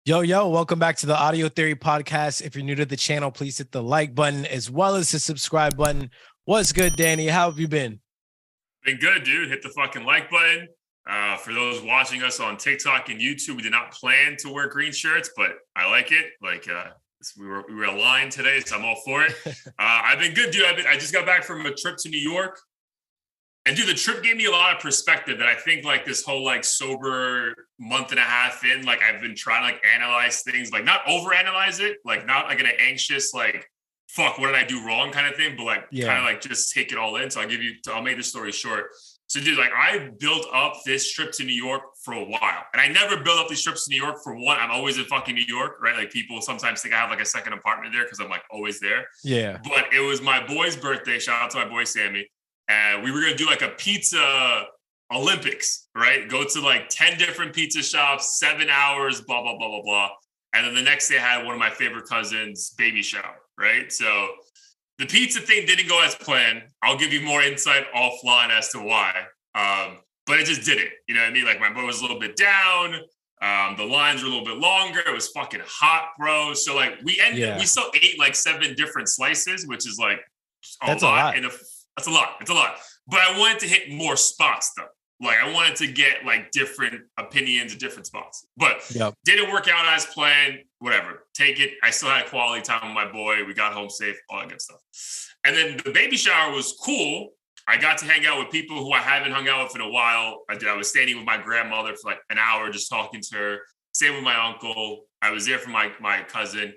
Yo, welcome back to the Audio Theory Podcast. If you're new to the channel, please hit the like button as well as the subscribe button. What's good, Danny? How have you been? Been good, dude. Hit the fucking like button. For those watching us on TikTok and YouTube, we did not plan to wear green shirts, but I like it. We were aligned today, so I'm all for it. I've been good, dude. I just got back from a trip to New York. And dude, the trip gave me a lot of perspective that I think like this whole like sober month and a half in, like I've been trying to like analyze things, like not overanalyze it, like not like an anxious, like, fuck, what did I do wrong kind of thing, but like kind of like just take it all in. So I'll make the story short. So dude, like I built up this trip to New York for a while. And I never build up these trips to New York for one. I'm always in fucking New York, right? Like people sometimes think I have like a second apartment there because I'm like always there. Yeah. But it was my boy's birthday. Shout out to my boy Sammy. And we were going to do like a pizza Olympics, right? Go to like 10 different pizza shops, 7 hours, blah, blah, blah, blah, blah. And then the next day I had one of my favorite cousins' baby shower, right? So the pizza thing didn't go as planned. I'll give you more insight offline as to why. But it just didn't, you know what I mean? Like my boy was a little bit down. The lines were a little bit longer. It was fucking hot, bro. So like we still ate like 7 different slices, which is like That's a lot. That's a lot. It's a lot. But I wanted to hit more spots though. Like I wanted to get like different opinions at different spots. But didn't work out as planned. Whatever. Take it. I still had quality time with my boy. We got home safe, all that good stuff. And then the baby shower was cool. I got to hang out with people who I haven't hung out with in a while. I was standing with my grandmother for like an hour just talking to her. Same with my uncle. I was there for my cousin.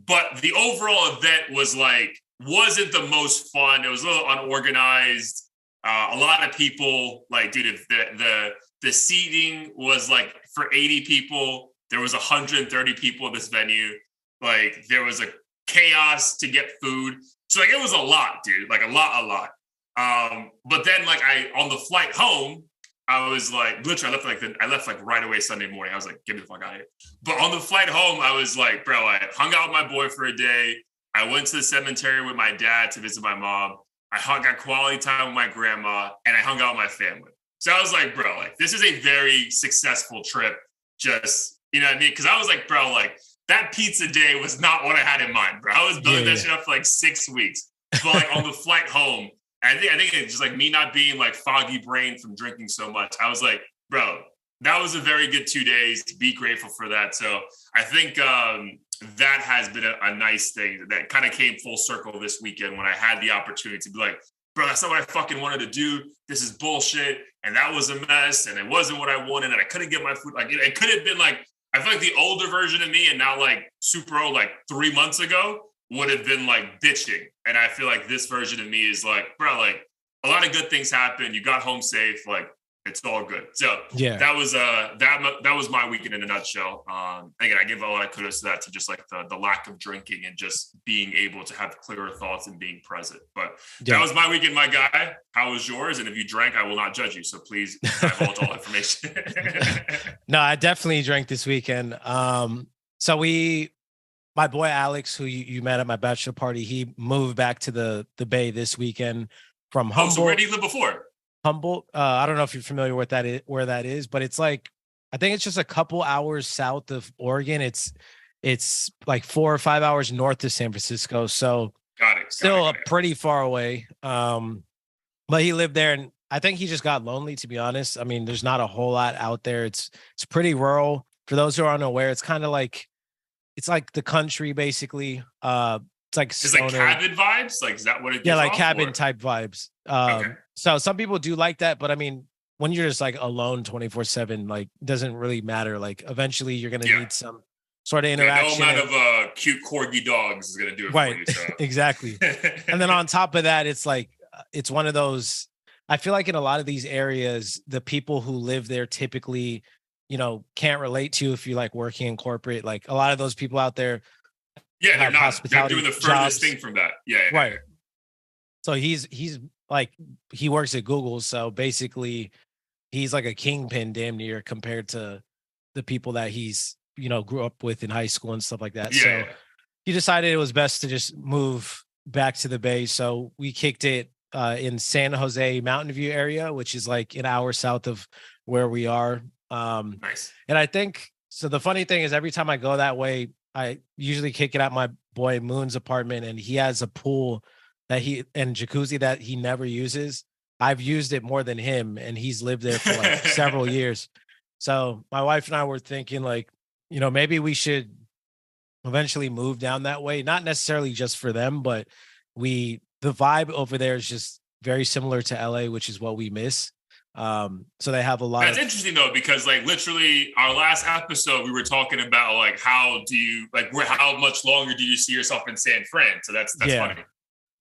But the overall event was like, wasn't the most fun. It was a little unorganized. A lot of people, like, dude, if the seating was like for 80 people, there was 130 people at this venue. Like, there was a chaos to get food. So like, it was a lot, dude. Like a lot. But then like on the flight home, I was like, literally, I left like right away Sunday morning. I was like, get me the fuck out of here. But on the flight home, I was like, bro, I hung out with my boy for a day. I went to the cemetery with my dad to visit my mom. I got quality time with my grandma, and I hung out with my family. So I was like, bro, like this is a very successful trip. Just, you know what I mean? Because I was like, bro, like that pizza day was not what I had in mind, bro. I was building that shit up for like 6 weeks. But like on the flight home, I think it's just like me not being like foggy brain from drinking so much. I was like, bro, that was a very good 2 days. Be grateful for that. So I think that has been a nice thing that kind of came full circle this weekend when I had the opportunity to be like, bro, that's not what I fucking wanted to do. This is bullshit. And that was a mess. And it wasn't what I wanted. And I couldn't get my food. Like it could have been like, I feel like the older version of me and now like super old, like 3 months ago would have been like bitching. And I feel like this version of me is like, bro, like a lot of good things happen. You got home safe. Like, it's all good. So that was my weekend in a nutshell. Again, I give a lot of kudos to that, to just like the lack of drinking and just being able to have clearer thoughts and being present. But that was my weekend, my guy. How was yours? And if you drank, I will not judge you. So please divulge all information. No, I definitely drank this weekend. So my boy Alex, who you met at my bachelor party, he moved back to the Bay this weekend from Humboldt. So where did you live before? Humboldt. I don't know if you're familiar with where that is, but it's like, I think it's just a couple hours south of Oregon. It's like 4 or 5 hours north of San Francisco. So still pretty far away. But he lived there, and I think he just got lonely, to be honest. I mean, there's not a whole lot out there. It's pretty rural. For those who are unaware, it's kind of like, it's like the country, basically. It's like cabin vibes. Like, is that what it is? Yeah, like cabin type vibes. So some people do like that, but I mean, when you're just like alone 24/7, like doesn't really matter. Like eventually you're gonna need some sort of interaction. No amount of cute corgi dogs is gonna do it for you. So. Exactly. And then on top of that, it's like it's one of those. I feel like in a lot of these areas, the people who live there typically, you know, can't relate to if you like working in corporate. Like a lot of those people out there. Yeah, they're doing the furthest thing from that. Yeah. Right. So he's like, he works at Google. So basically he's like a kingpin damn near compared to the people that he's, you know, grew up with in high school and stuff like that. So he decided it was best to just move back to the Bay. So we kicked it in San Jose Mountain View area, which is like an hour south of where we are. Nice. And I think So the funny thing is, every time I go that way, I usually kick it at my boy Moon's apartment, and he has a pool and jacuzzi that he never uses. I've used it more than him, and he's lived there for like several years. So my wife and I were thinking, like, maybe we should eventually move down that way. Not necessarily just for them, but the vibe over there is just very similar to LA, which is what we miss. So they have a lot. That's interesting though, because like literally our last episode, we were talking about like how much longer do you see yourself in San Fran? So that's funny.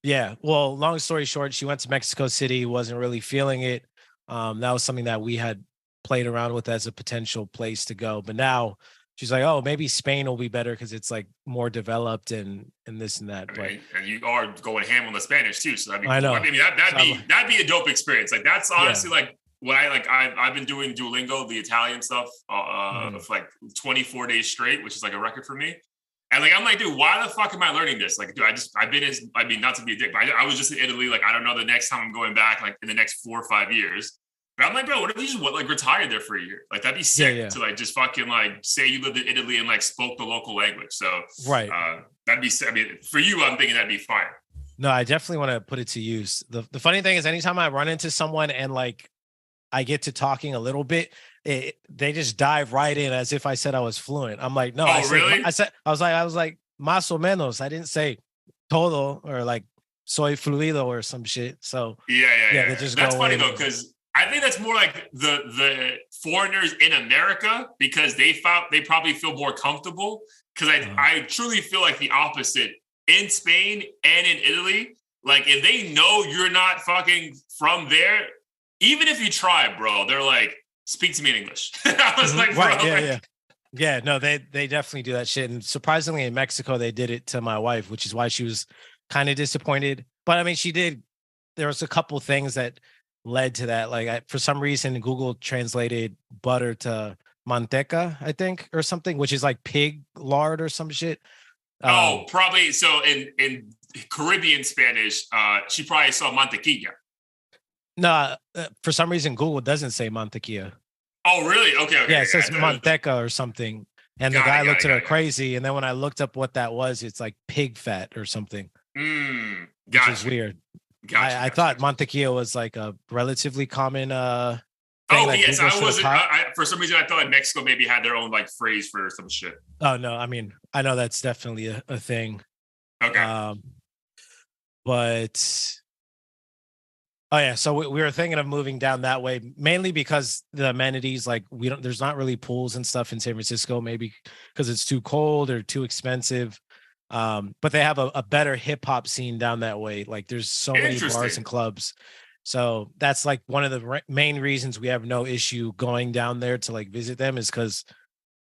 Yeah. Well, long story short, she went to Mexico City, wasn't really feeling it. That was something that we had played around with as a potential place to go, but now she's like, oh, maybe Spain will be better because it's like more developed and this and that. But and you are going ham on the Spanish too, so that'd be cool. I know. I mean, that'd be a dope experience. Like that's honestly like what I've been doing Duolingo, the Italian stuff, for like 24 days straight, which is like a record for me. And like I'm like, dude, why the fuck am I learning this? Like, dude, I mean, not to be a dick, but I was just in Italy. Like, I don't know the next time I'm going back, like in the next 4 or 5 years. But I'm like, bro, what if you just like retired there for a year? Like that'd be sick to like just fucking like say you lived in Italy and like spoke the local language. So right, that'd be. I mean, for you, I'm thinking that'd be fire. No, I definitely want to put it to use. The funny thing is, anytime I run into someone and like I get to talking a little bit, they just dive right in as if I said I was fluent. I'm like, no, really? I was like más o menos. I didn't say todo or like soy fluido or some shit. So yeah. That's funny though, because I think that's more like the foreigners in America, because they probably feel more comfortable. Because I truly feel like the opposite in Spain and in Italy. Like if they know you're not fucking from there, even if you try, bro, they're like, speak to me in English. I was like, bro, right, yeah. No, they definitely do that shit. And surprisingly, in Mexico, they did it to my wife, which is why she was kind of disappointed. But I mean, there was a couple things that led to that. Like for some reason, Google translated butter to manteca, I think, or something, which is like pig lard or some shit. Probably. So in Caribbean Spanish, she probably saw mantequilla. No, for some reason, Google doesn't say mantequilla. Oh, really? Okay. Yeah, it says manteca or something. And the guy looked at her crazy. And then when I looked up what that was, it's like pig fat or something. Which is weird. I thought mantequilla was like a relatively common thing. Yes. I wasn't. For some reason, I thought Mexico maybe had their own like phrase for some shit. Oh, no. I mean, I know that's definitely a thing. Okay. But... Oh yeah, so we were thinking of moving down that way, mainly because the amenities, like there's not really pools and stuff in San Francisco, maybe because it's too cold or too expensive. But they have a better hip hop scene down that way. Like there's so many bars and clubs. So that's like one of the main reasons we have no issue going down there to like visit them, is because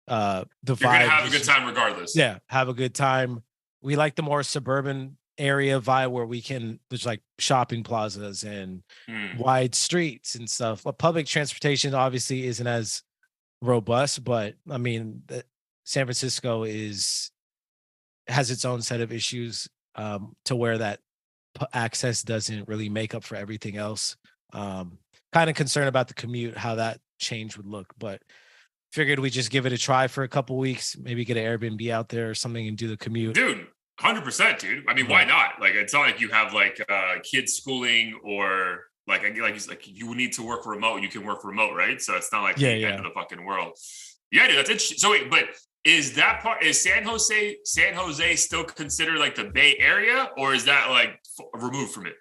the vibe. You're gonna have a good time regardless. Yeah, have a good time. We like the more suburban area vibe where there's like shopping plazas and wide streets and stuff. But public transportation obviously isn't as robust, but I mean, San Francisco has its own set of issues to where that access doesn't really make up for everything else. Kind of concerned about the commute, how that change would look, but figured we just give it a try for a couple weeks, maybe get an Airbnb out there or something and do the commute. Dude, 100%, dude. I mean, why not? Like, it's not like you have like kids schooling or like you need to work remote. You can work remote, right? So it's not like the end of the fucking world. Yeah, dude, that's interesting. So wait, but is San Jose still considered like the Bay Area, or is that like removed from it?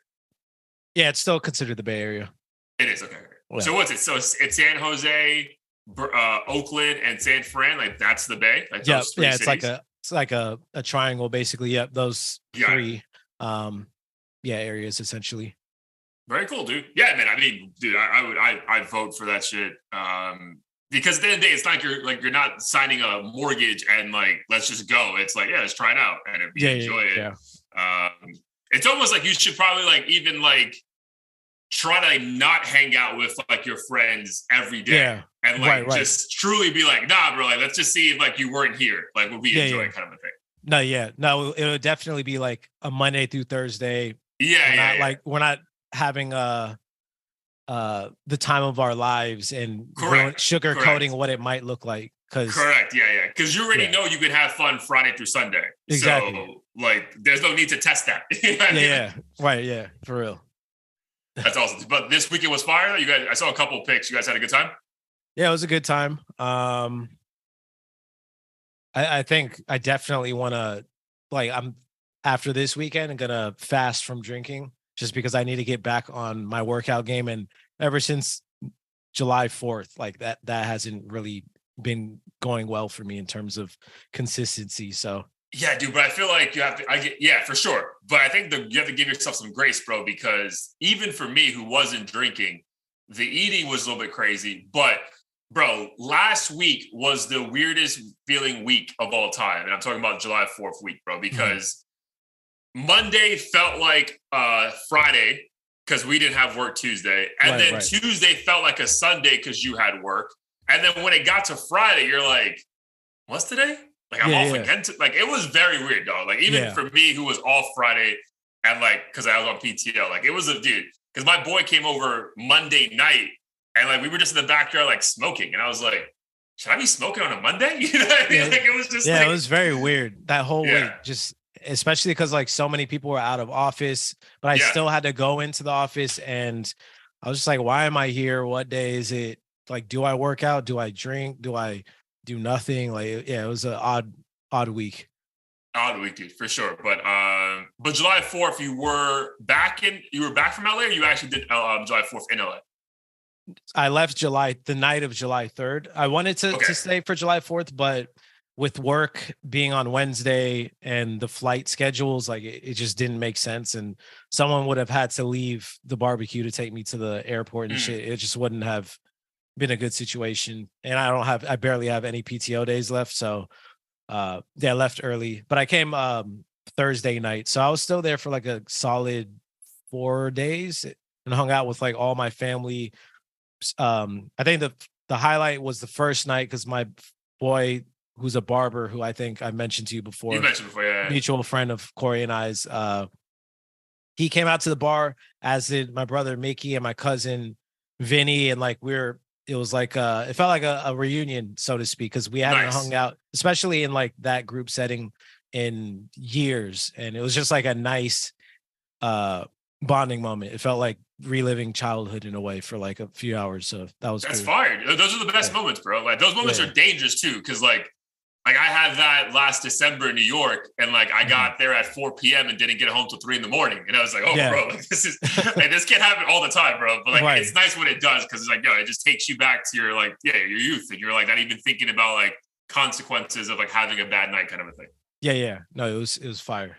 Yeah, it's still considered the Bay Area. It is, okay. Yeah. So what's it? So it's San Jose, Oakland, and San Fran. Like that's the Bay. Like those three cities? It's like a triangle, basically. Yep, those three areas essentially. Very cool, dude. Yeah, man. I mean, dude, I'd vote for that shit. Because at the end of the day, it's like you're not signing a mortgage and like let's just go. It's like, let's try it out. And if you enjoy it. It's almost like you should probably like even like try to not hang out with like your friends every day. Yeah. And like just truly be like, nah, bro, like let's just see if like you weren't here. Like would we enjoy kind of a thing. No, it would definitely be like a Monday through Thursday. We're not having the time of our lives and sugarcoating what it might look like. Correct. Yeah. Because you already know you can have fun Friday through Sunday. Exactly. So like, there's no need to test that. You know what I mean? Yeah. Right. Yeah. For real. That's awesome. But this weekend was fire. You guys, I saw a couple of pics. You guys had a good time. Yeah, it was a good time. I think I definitely want to, like, I'm after this weekend, I'm gonna fast from drinking just because I need to get back on my workout game. And ever since July 4th, like that hasn't really been going well for me in terms of consistency. So yeah, dude, but I feel like you have to, yeah, for sure. But I think you have to give yourself some grace, bro, because even for me who wasn't drinking, the eating was a little bit crazy. But bro, last week was the weirdest feeling week of all time. And I'm talking about July 4th week, bro, because Monday felt like Friday because we didn't have work Tuesday. And then Tuesday felt like a Sunday because you had work. And then when it got to Friday, you're like, what's today? Like, I'm off again. Like, it was very weird, dog. Like, even for me, who was off Friday and, like, because I was on PTO, like, it was a dude. Because my boy came over Monday night and, like, we were just in the backyard, like, smoking. And I was like, should I be smoking on a Monday? You know what I mean? Like, it was just it was very weird. That whole week, just, especially because, like, so many people were out of office, but I still had to go into the office. And I was just like, why am I here? What day is it? Like, do I work out? Do I drink? Do I do nothing? Like, it was an odd week. Odd week, dude, for sure. But July 4th, you were back from LA, or you actually did July 4th in LA? I left the night of July 3rd. I wanted to stay for July 4th, but with work being on Wednesday and the flight schedules, like it just didn't make sense. And someone would have had to leave the barbecue to take me to the airport and shit. It just wouldn't have been a good situation. And I barely have any PTO days left. So I left early, but I came Thursday night. So I was still there for like a solid 4 days and hung out with like all my family. I think the highlight was the first night because my boy, who's a barber, who I think I mentioned to you before, mutual friend of Corey and I's, he came out to the bar, as did my brother Mickey and my cousin Vinny, and like it was like it felt like a reunion, so to speak, because we hadn't hung out, especially in like that group setting, in years, and it was just like a nice bonding moment. It felt like reliving childhood in a way for like a few hours. So that's cool. Fire. Those are the best moments, bro. Like those moments are dangerous too, because like I had that last December in New York, and like I got there at 4 p.m. and didn't get home till 3 a.m. and I was like, oh, bro, like this can't happen all the time, bro. But like it's nice when it does, because it's like, it just takes you back to your like your youth, and you're like not even thinking about like consequences of like having a bad night, kind of a thing. Yeah. No, it was fire.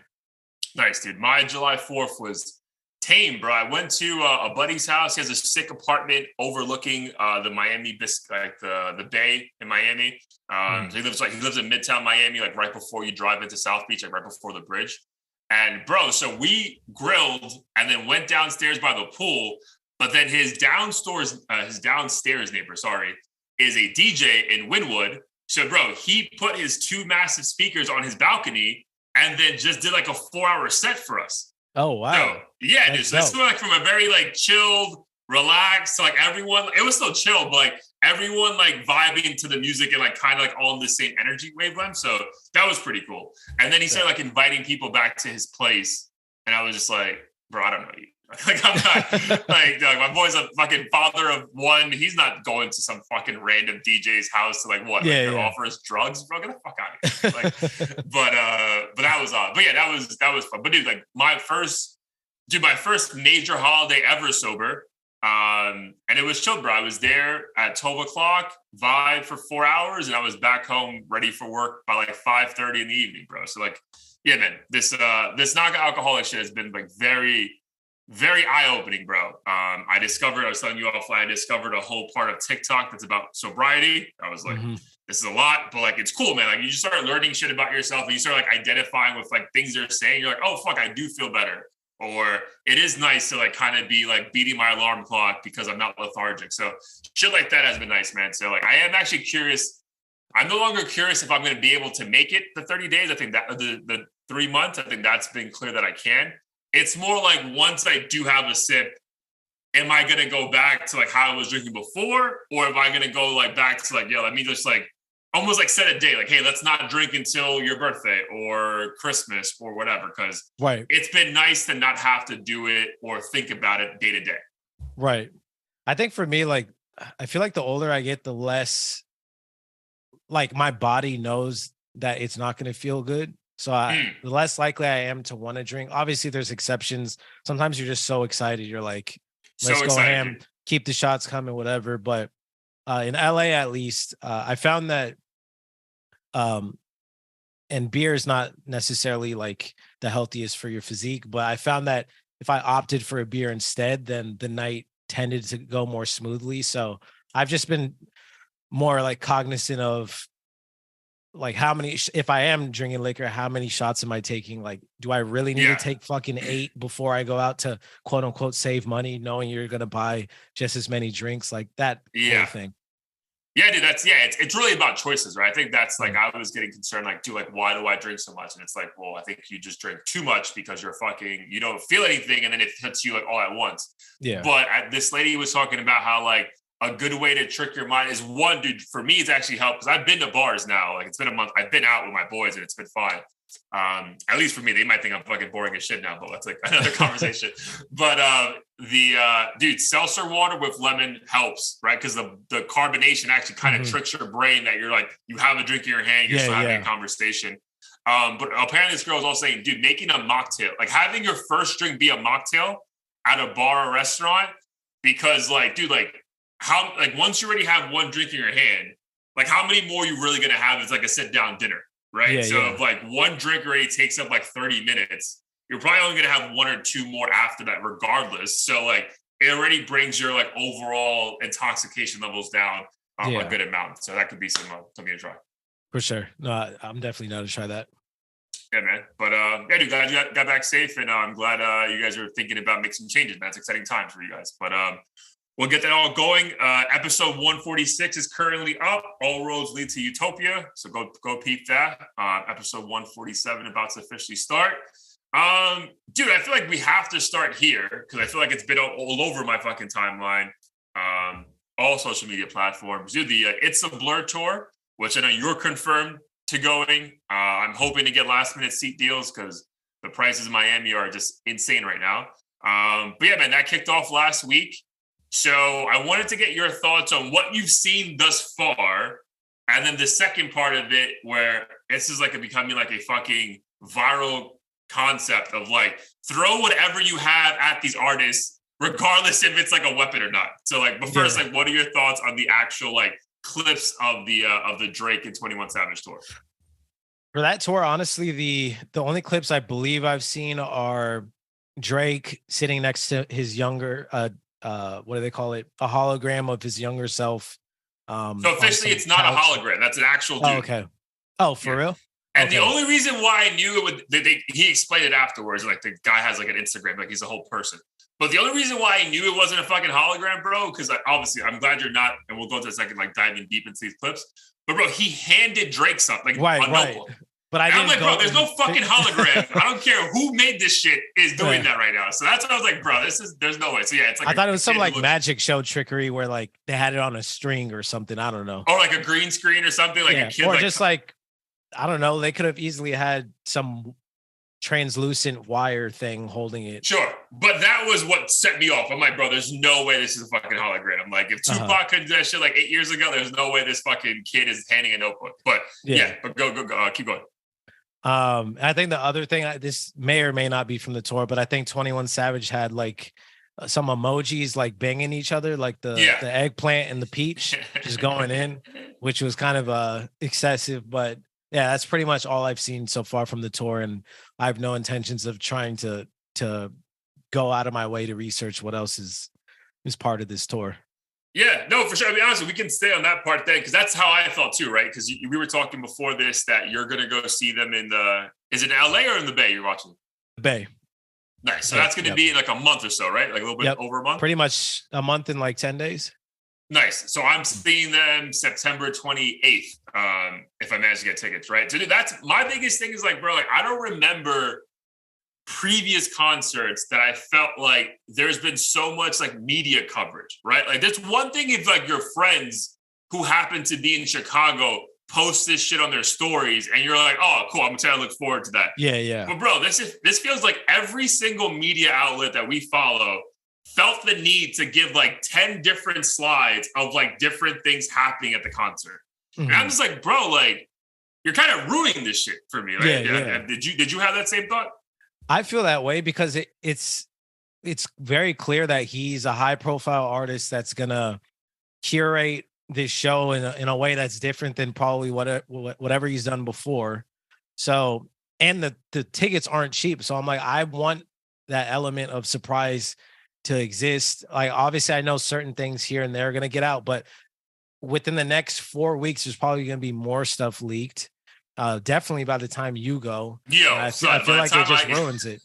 Nice, dude. My July 4th was tame, bro. I went to a buddy's house. He has a sick apartment overlooking the Miami, like the bay in Miami. He lives in Midtown Miami, like right before you drive into South Beach, like right before the bridge. And bro, so we grilled and then went downstairs by the pool. But then his downstairs neighbor, is a DJ in Wynwood. So bro, he put his 2 massive speakers on his balcony and then just did like a 4-hour set for us. Oh wow! So, yeah, dude. So this was like from a very like chilled, relaxed. So like everyone, it was still chill, but like everyone like vibing to the music and like kind of like all in the same energy wavelength. So that was pretty cool. And then he started like inviting people back to his place, and I was just like, bro, I don't know you. Like I'm not like my boy's a fucking father of one. He's not going to some fucking random DJ's house to like what offer us drugs, bro. Get the fuck out of here. Like, but that was odd. But yeah, that was fun. But dude, like my first major holiday ever sober. And it was chill, bro. I was there at 12 o'clock, vibe for 4 hours, and I was back home ready for work by like 5:30 in the evening, bro. So like, yeah, man, this non-alcoholic shit has been like very, very eye-opening, bro. I was telling you offline, I discovered a whole part of TikTok that's about sobriety. I was like, this is a lot, but like, it's cool, man. Like you just start learning shit about yourself, and you start like identifying with like things they're saying. You're like, oh, fuck, I do feel better. Or it is nice to like kind of be like beating my alarm clock because I'm not lethargic. So shit like that has been nice, man. So like, I am actually curious. I'm no longer curious if I'm going to be able to make it the 30 days. I think that the 3 months, I think that's been clear that I can. It's more like once I do have a sip, am I going to go back to like how I was drinking before? Or am I going to go like back to like, let me just like almost like set a day, like, hey, let's not drink until your birthday or Christmas or whatever, because it's been nice to not have to do it or think about it day to day. Right. I think for me, like, I feel like the older I get, the less like my body knows that it's not going to feel good. So the less likely I am to want to drink. Obviously, there's exceptions. Sometimes you're just so excited. You're like, let's go ham, keep the shots coming, whatever. But in LA, at least, I found that and beer is not necessarily like the healthiest for your physique, but I found that if I opted for a beer instead, then the night tended to go more smoothly. So I've just been more like cognizant of like how many, if I am drinking liquor, how many shots am I taking? Like, do I really need to take fucking 8 before I go out to quote unquote save money, knowing you're going to buy just as many drinks, like that whole thing? Yeah, dude, it's really about choices, right? I think that's like, I was getting concerned, like, dude, like, why do I drink so much? And it's like, well, I think you just drink too much because you don't feel anything, and then it hits you like all at once. Yeah. But this lady was talking about how like a good way to trick your mind is one, dude, for me, it's actually helped because I've been to bars now. Like, it's been a month. I've been out with my boys and it's been fine. At least for me, they might think I'm fucking boring as shit now, but that's like another conversation. But dude, seltzer water with lemon helps, right? Because the carbonation actually kind of tricks your brain that you're like, you have a drink in your hand, you're still having a conversation. But apparently this girl was also saying, dude, making a mocktail, like having your first drink be a mocktail at a bar or restaurant, because like, dude, like how, like once you already have one drink in your hand, like how many more you really gonna have is like a sit down dinner, right? If like one drink already takes up like 30 minutes, you're probably only gonna have 1 or 2 more after that regardless. So like it already brings your like overall intoxication levels down a good amount. So that could be something to try. For sure. No, I'm definitely down to try that. Yeah, man. But yeah, dude, glad you got back safe, and I'm glad you guys are thinking about making some changes, man. It's exciting times for you guys. But we'll get that all going. Episode 146 is currently up. All roads lead to Utopia. So go peep that. Episode 147 about to officially start. Dude, I feel like we have to start here because I feel like it's been all over my fucking timeline. All social media platforms. Dude, the It's a Blur tour, which I know you're confirmed to going. I'm hoping to get last minute seat deals because the prices in Miami are just insane right now. But yeah, man, that kicked off last week. So I wanted to get your thoughts on what you've seen thus far. And then the second part of it, where this is like becoming like a fucking viral concept of like, throw whatever you have at these artists, regardless if it's like a weapon or not. So like, but first, like, what are your thoughts on the actual like clips of the Drake and 21 Savage tour? For that tour, honestly, the only clips I believe I've seen are Drake sitting next to his younger what do they call it? A hologram of his younger self. So officially it's not a hologram. That's an actual dude. Oh, okay. Oh, for real? And the only reason why I knew it would, he explained it afterwards. Like the guy has like an Instagram, like he's a whole person. But the only reason why I knew it wasn't a fucking hologram, bro, because obviously I'm glad you're not, and we'll go into a second, like diving deep into these clips. But bro, he handed Drake something, like a notebook. But I'm like, bro, there's no fucking hologram. I don't care who made this shit is doing that right now. So that's what I was like, bro, there's no way. So yeah, it's like I thought it was some like magic show trickery where like they had it on a string or something. I don't know. Or like a green screen or something. Like a kid, or just like I don't know. They could have easily had some translucent wire thing holding it. Sure. But that was what set me off. I'm like, bro, there's no way this is a fucking hologram. Like if Tupac couldn't do that shit like 8 years ago, there's no way this fucking kid is handing a notebook. But but go, keep going. I think the other thing, this may or may not be from the tour, but I think 21 Savage had like some emojis like banging each other, like the eggplant and the peach just going in, which was kind of excessive. But yeah, that's pretty much all I've seen so far from the tour, and I have no intentions of trying to go out of my way to research what else is part of this tour. Yeah, no, for sure. I mean, honestly, we can stay on that part then, because that's how I felt too, right? Because we were talking before this that you're going to go see them is it in LA or in the Bay you're watching? Bay. Nice. So that's going to be in like a month or so, right? Like a little bit over a month? Pretty much a month and like 10 days. Nice. So I'm seeing them September 28th, if I manage to get tickets, right? So dude, that's my biggest thing is like, bro, like I don't remember previous concerts that I felt like there's been so much like media coverage, right? Like there's one thing if like your friends who happen to be in Chicago post this shit on their stories, and you're like, oh, cool, I'm trying to look forward to that. Yeah. But bro, this feels like every single media outlet that we follow felt the need to give like 10 different slides of like different things happening at the concert. Mm-hmm. And I'm just like, bro, like you're kind of ruining this shit for me. Right? Yeah. Did you have that same thought? I feel that way because it's very clear that he's a high profile artist that's gonna curate this show in a way that's different than probably whatever he's done before. So, and the tickets aren't cheap. So I'm like, I want that element of surprise to exist. Like, obviously I know certain things here and there are going to get out, but within the next 4 weeks, there's probably going to be more stuff leaked. Definitely by the time you go. I feel like it just ruins it.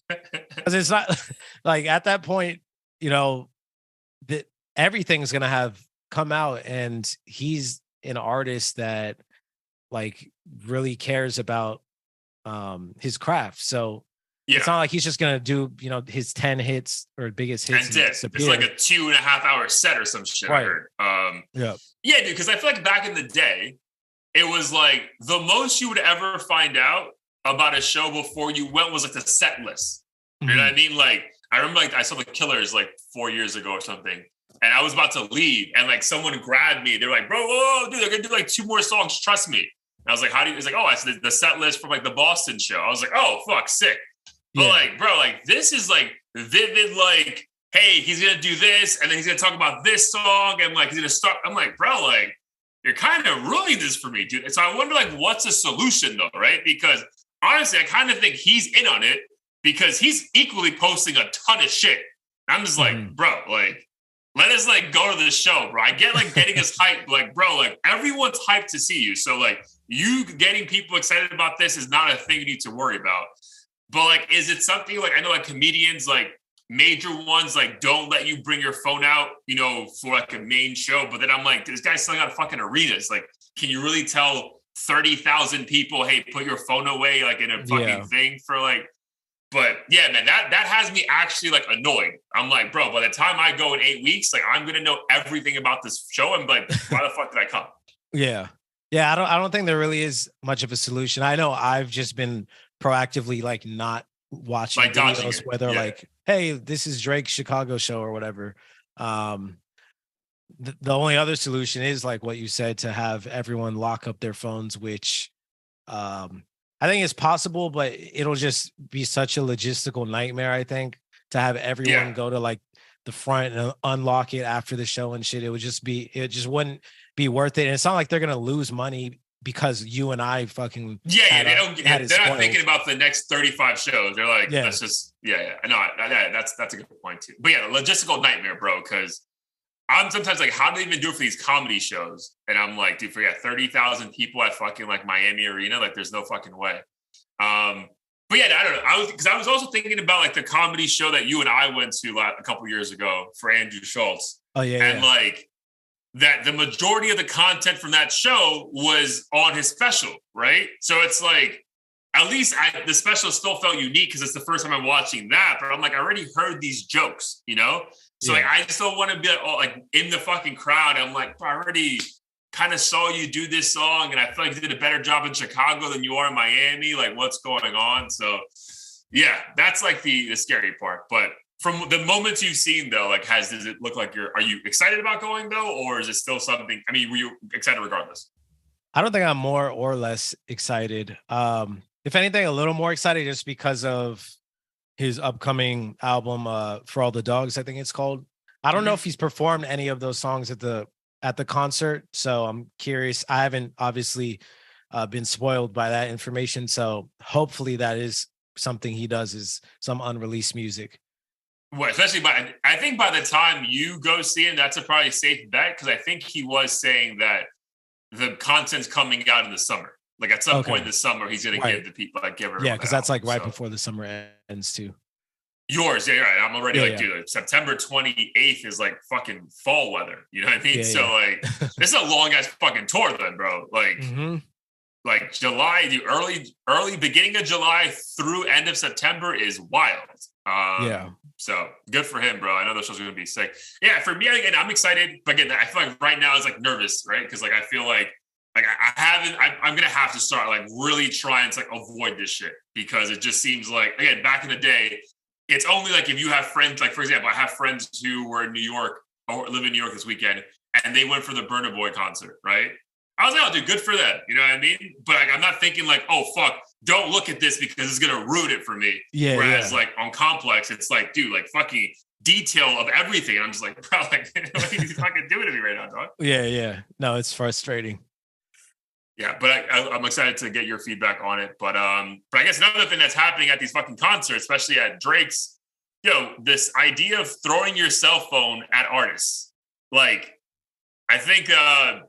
Because it's not like at that point, you know, that everything's going to have come out, and he's an artist that like really cares about his craft. So it's not like he's just gonna do, you know, his 10 hits or biggest hits. And it's like a 2.5 hour set or some shit. Right. I heard. Yeah, dude. Because I feel like back in the day, it was like the most you would ever find out about a show before you went was like the set list. Mm-hmm. You know what I mean? Like I remember, like I saw the Killers like 4 years ago or something, and I was about to leave, and like someone grabbed me. They're like, "Bro, whoa, dude, they're gonna do like 2 more songs. Trust me." And I was like, "How do you?" It's like, "Oh, it's the set list from like the Boston show." I was like, "Oh, fuck, sick." But like, bro, like this is like vivid, like, hey, he's gonna do this, and then he's gonna talk about this song, and like he's gonna start. I'm like, bro, like you're kind of ruining this for me, dude. And so I wonder, like, what's a solution though, right? Because honestly, I kind of think he's in on it because he's equally posting a ton of shit. I'm just like, bro, like, let us like go to this show, bro. I get like getting us hyped, like, bro, like everyone's hyped to see you. So like you getting people excited about this is not a thing you need to worry about. But like, is it something like, I know like comedians, like major ones, like don't let you bring your phone out, you know, for like a main show. But then I'm like, this guy's selling out fucking arenas. Like, can you really tell 30,000 people, hey, put your phone away, like in a fucking thing for like, but yeah, man, that has me actually like annoyed. I'm like, bro, by the time I go in 8 weeks, like I'm going to know everything about this show. I'm like, why the fuck did I come? Yeah. I don't think there really is much of a solution. I know I've just been proactively like not watching like videos where they're like, hey, this is Drake's Chicago show or whatever. The only other solution is like what you said, to have everyone lock up their phones, which I think it's possible, but it'll just be such a logistical nightmare, I think, to have everyone go to like the front and unlock it after the show and shit. It just wouldn't be worth it. And it's not like they're going to lose money because you and I fucking they're not thinking about the next 35 shows. They're like, let's just no, that's a good point too. But yeah, the logistical nightmare, bro, because I'm sometimes like, how do they even do it for these comedy shows? And I'm like, dude, forget 30,000 people at fucking like Miami Arena. Like, there's no fucking way. But yeah, I don't know. I was also thinking about like the comedy show that you and I went to a couple years ago for Andrew Schultz. Oh yeah, and like that the majority of the content from that show was on his special, right? So it's like, at least the special still felt unique because it's the first time I'm watching that. But I'm like, I already heard these jokes, you know? So like, I just don't want to be like in the fucking crowd. I'm like, I already kind of saw you do this song, and I feel like you did a better job in Chicago than you are in Miami. Like, what's going on? So yeah, that's like the scary part. But from the moments you've seen though, like does it look like are you excited about going though? Or is it still something, I mean, were you excited regardless? I don't think I'm more or less excited. If anything, a little more excited just because of his upcoming album, For All the Dogs, I think it's called. I don't know if he's performed any of those songs at the concert, so I'm curious. I haven't obviously been spoiled by that information, so hopefully that is something he does, is some unreleased music. Well, especially I think by the time you go see him, that's a probably safe bet, because I think he was saying that the content's coming out in the summer. Like at some point this summer, he's going to give the people, like give everyone. Yeah, because that's like right before the summer ends too. Yours, yeah, right. I'm already dude, September 28th is like fucking fall weather. You know what I mean? Like, this is a long ass fucking tour then, bro. Like, like July, the early beginning of July through end of September is wild. So good for him, bro. I know those shows are going to be sick. Yeah, for me, again, I'm excited. But again, I feel like right now it's like nervous, right? Because like I feel like Like I haven't. I'm gonna have to start like really trying to like avoid this shit because it just seems like, again, back in the day, it's only like if you have friends. Like for example, I have friends who were in New York or live in New York this weekend, and they went for the Burna Boy concert, right? I was like, oh, dude, good for them. You know what I mean? But like, I'm not thinking like, oh, fuck, don't look at this because it's going to ruin it for me. Yeah. Whereas like on Complex, it's like, dude, like fucking detail of everything. And I'm just like, bro, like, what are you fucking doing to me right now, dog? Yeah. No, it's frustrating. Yeah, but I'm excited to get your feedback on it. But I guess another thing that's happening at these fucking concerts, especially at Drake's, this idea of throwing your cell phone at artists. Like, I think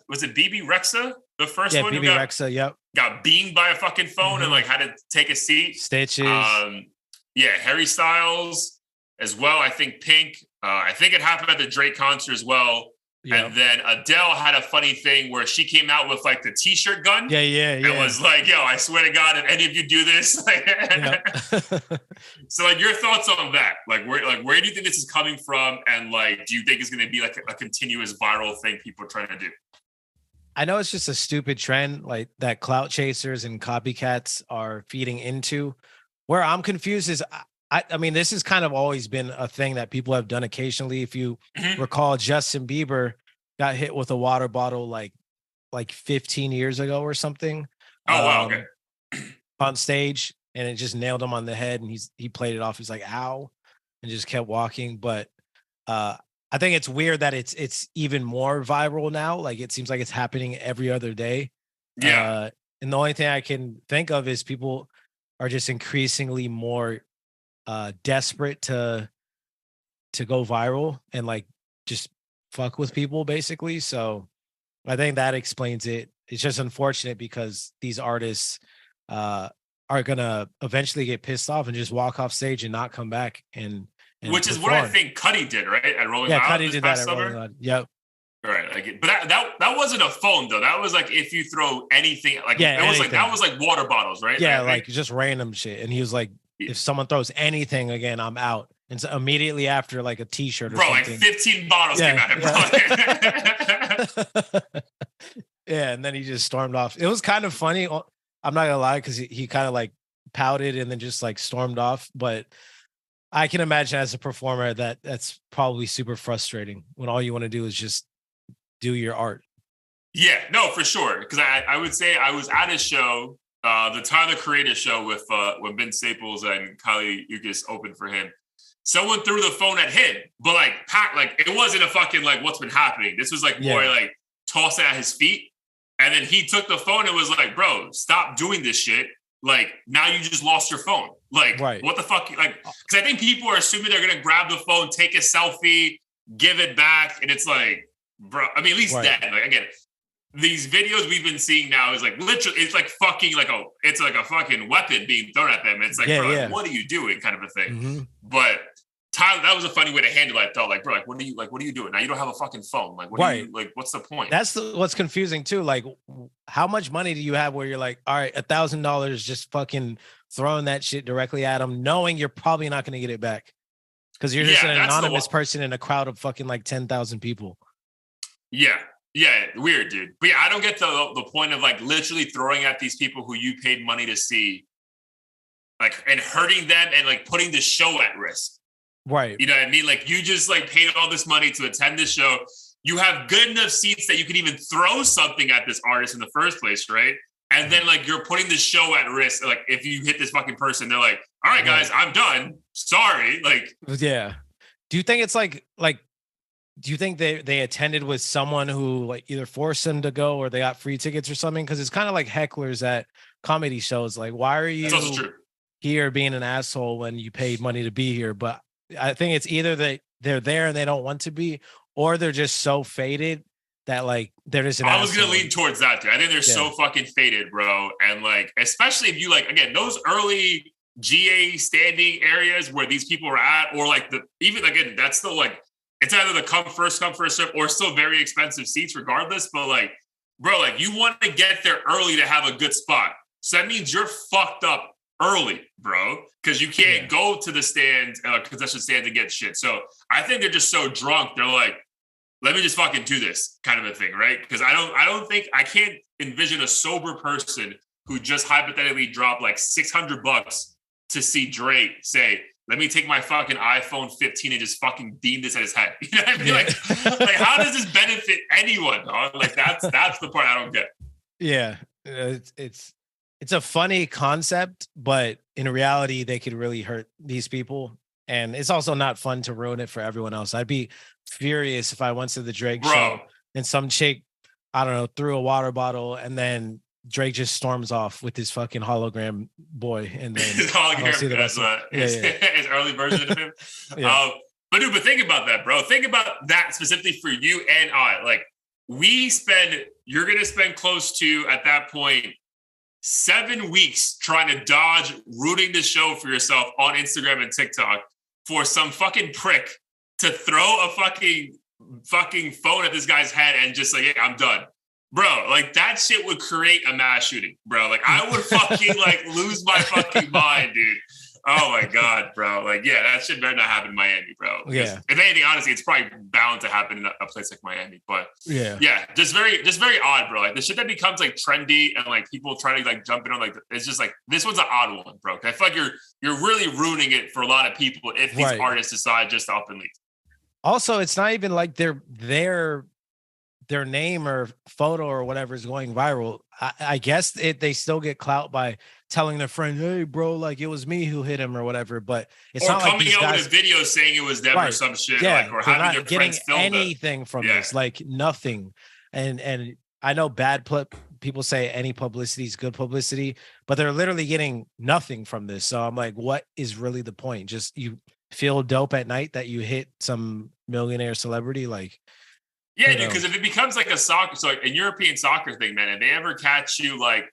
was it BB Rexa, the first one? Yeah, BB Rexa. Yep. Got beamed by a fucking phone and like had to take a seat. Stitches. Harry Styles as well. I think Pink. I think it happened at the Drake concert as well. Yep. And then Adele had a funny thing where she came out with like the t-shirt gun. Yeah. It was like, yo, I swear to God, if any of you do this, So like your thoughts on that? Like where do you think this is coming from? And like, do you think it's going to be like a continuous viral thing people are trying to do? I know it's just a stupid trend like that clout chasers and copycats are feeding into. Where I'm confused is I mean, this has kind of always been a thing that people have done occasionally. If you recall, Justin Bieber got hit with a water bottle like 15 years ago or something. Oh, wow. Okay. On stage, and it just nailed him on the head, and he played it off. He's like, ow, and just kept walking. But I think it's weird that it's even more viral now. Like it seems like it's happening every other day. Yeah. And the only thing I can think of is people are just increasingly more desperate to go viral and like just fuck with people basically. So I think that explains it. It's just unfortunate because these artists are gonna eventually get pissed off and just walk off stage and not come back and which perform. Is what I think Cuddy did, right? At Rolling Loud. Yeah, Cuddy did that at Rolling Loud. Yep. Right. Like, but that wasn't a phone though. That was like if you throw anything, like it was like that was like water bottles, right? Yeah, like just random shit. And he was like, if someone throws anything again, I'm out. And so immediately after, like a T-shirt or something. Like 15 bottles came out. Yeah, and then he just stormed off. It was kind of funny. I'm not gonna lie, because he kind of like pouted and then just like stormed off. But I can imagine as a performer that's probably super frustrating when all you want to do is just do your art. Yeah, no, for sure. Because I would say I was at a show. The Tyler Creator show with when Ben Staples and Kali Uchis opened for him. Someone threw the phone at him, but like it wasn't a fucking like what's been happening. This was like more like toss it at his feet, and then he took the phone and was like, "Bro, stop doing this shit. Like now you just lost your phone. Like what the fuck? Like because I think people are assuming they're gonna grab the phone, take a selfie, give it back, and it's like, bro. I mean, at least that. Like again. These videos we've been seeing now is like literally, it's like fucking it's like a fucking weapon being thrown at them. It's like, bro, like, what are you doing, kind of a thing. Mm-hmm. But Tyler, that was a funny way to handle it. I felt like, bro, like, what are you doing now? You don't have a fucking phone. Like, what are you like? What's the point? That's what's confusing too. Like, how much money do you have where you're like, all right, $1,000, just fucking throwing that shit directly at them, knowing you're probably not going to get it back because you're just an anonymous person in a crowd of fucking like 10,000 people. Yeah, weird, dude. But yeah, I don't get the point of like literally throwing at these people who you paid money to see, like, and hurting them and like putting the show at risk. Right. You know what I mean? Like you just like paid all this money to attend this show. You have good enough seats that you can even throw something at this artist in the first place, right? And then like you're putting the show at risk. Like if you hit this fucking person, they're like, all right, guys, I'm done. Sorry. Like, yeah. Do you think it's like, do you think they attended with someone who like either forced them to go or they got free tickets or something? Because it's kind of like hecklers at comedy shows. Like, why are you here being an asshole when you paid money to be here? But I think it's either they're there and they don't want to be, or they're just so faded that like they're just an asshole. I was gonna lean towards that, dude. I think they're so fucking faded, bro. And like, especially if you like, again, those early GA standing areas where these people are at, or like again, that's still like, it's either the come first serve, or still very expensive seats regardless. But like, bro, like you want to get there early to have a good spot. So that means you're fucked up early, bro, because you can't go to the stands, concession stand to get shit. So I think they're just so drunk. They're like, let me just fucking do this kind of a thing, right? Because I don't think I can't envision a sober person who just hypothetically dropped like $600 to see Drake say, let me take my fucking iPhone 15 and just fucking beam this at his head. You know what I mean? Yeah. Like how does this benefit anyone, dog? Like that's the part I don't get. Yeah. It's a funny concept, but in reality, they could really hurt these people. And it's also not fun to ruin it for everyone else. I'd be furious if I went to the Drake show and some chick, I don't know, threw a water bottle and then Drake just storms off with his fucking hologram boy, and then his hologram his early version of him. But think about that, bro. Think about that specifically for you and I. Like you're gonna spend close to at that point 7 weeks trying to dodge rooting the show for yourself on Instagram and TikTok for some fucking prick to throw a fucking phone at this guy's head and just like, hey, I'm done. Bro, like that shit would create a mass shooting, bro. Like I would fucking like lose my fucking mind, dude. Oh my God, bro. Like, yeah, that shit better not happen in Miami, bro. Yeah. If anything, honestly, it's probably bound to happen in a place like Miami. But yeah, just very odd, bro. Like the shit that becomes like trendy and like people try to like jump in on like it's just like this one's an odd one, bro. I feel like you're really ruining it for a lot of people if these artists decide just to up and leave. Also, it's not even like their name or photo or whatever is going viral. I guess they still get clout by telling their friend, hey, bro, like it was me who hit him or whatever. But it's not coming like these out guys, with a video saying it was them or some shit. Yeah, like, or having their getting friends film anything from this, like nothing. And I know people say any publicity is good publicity, but they're literally getting nothing from this. So I'm like, what is really the point? Just you feel dope at night that you hit some millionaire celebrity, like. Yeah, dude, because if it becomes like a European soccer thing, man, if they ever catch you like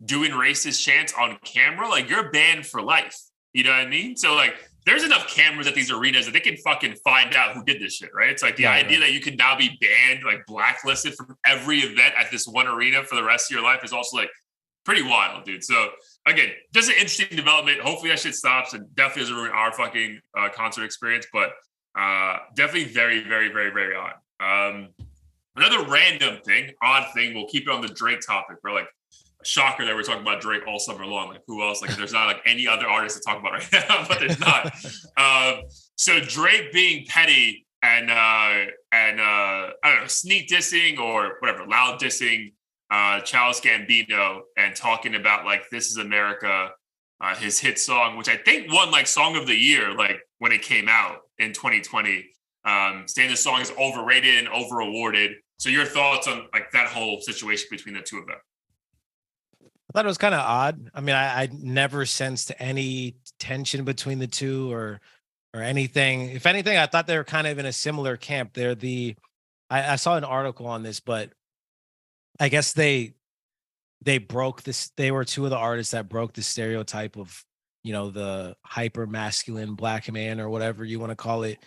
doing racist chants on camera, like you're banned for life. You know what I mean? So like there's enough cameras at these arenas that they can fucking find out who did this shit, right? It's like the idea that you can now be banned, like blacklisted from every event at this one arena for the rest of your life is also like pretty wild, dude. So again, just an interesting development. Hopefully that shit stops and definitely doesn't ruin our fucking concert experience, but definitely very, very, very, very odd. Another random thing, odd thing, we'll keep it on the Drake topic, bro. Like a shocker that we're talking about Drake all summer long. Like who else? Like there's not like any other artist to talk about right now, but there's not. So Drake being petty and I don't know, sneak dissing or whatever, loud dissing Childish Gambino and talking about like This Is America, his hit song, which I think won like Song of the Year, like when it came out in 2020. Saying the song is overrated and over awarded. So your thoughts on like that whole situation between the two of them? I thought it was kind of odd. I mean, I never sensed any tension between the two or anything. If anything, I thought they were kind of in a similar camp. I saw an article on this, but I guess they broke this. They were two of the artists that broke the stereotype of, you know, the hyper masculine black man or whatever you want to call it,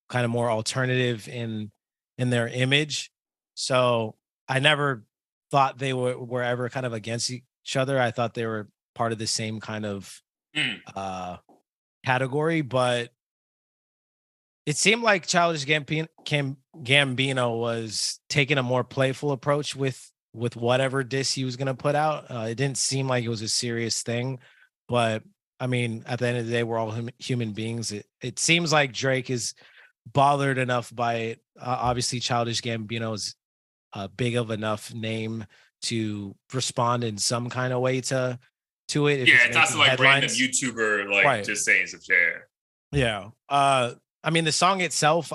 kind of more alternative in their image. So I never thought they were ever kind of against each other. I thought they were part of the same kind of category, but it seemed like Childish Gambino was taking a more playful approach with whatever diss he was going to put out. It didn't seem like it was a serious thing, but I mean, at the end of the day, we're all human beings. It seems like Drake is bothered enough by it. Obviously, Childish Gambino is a big of enough name to respond in some kind of way to it. Yeah, it's not some like random YouTuber like just saying some shit. Yeah. I mean, the song itself,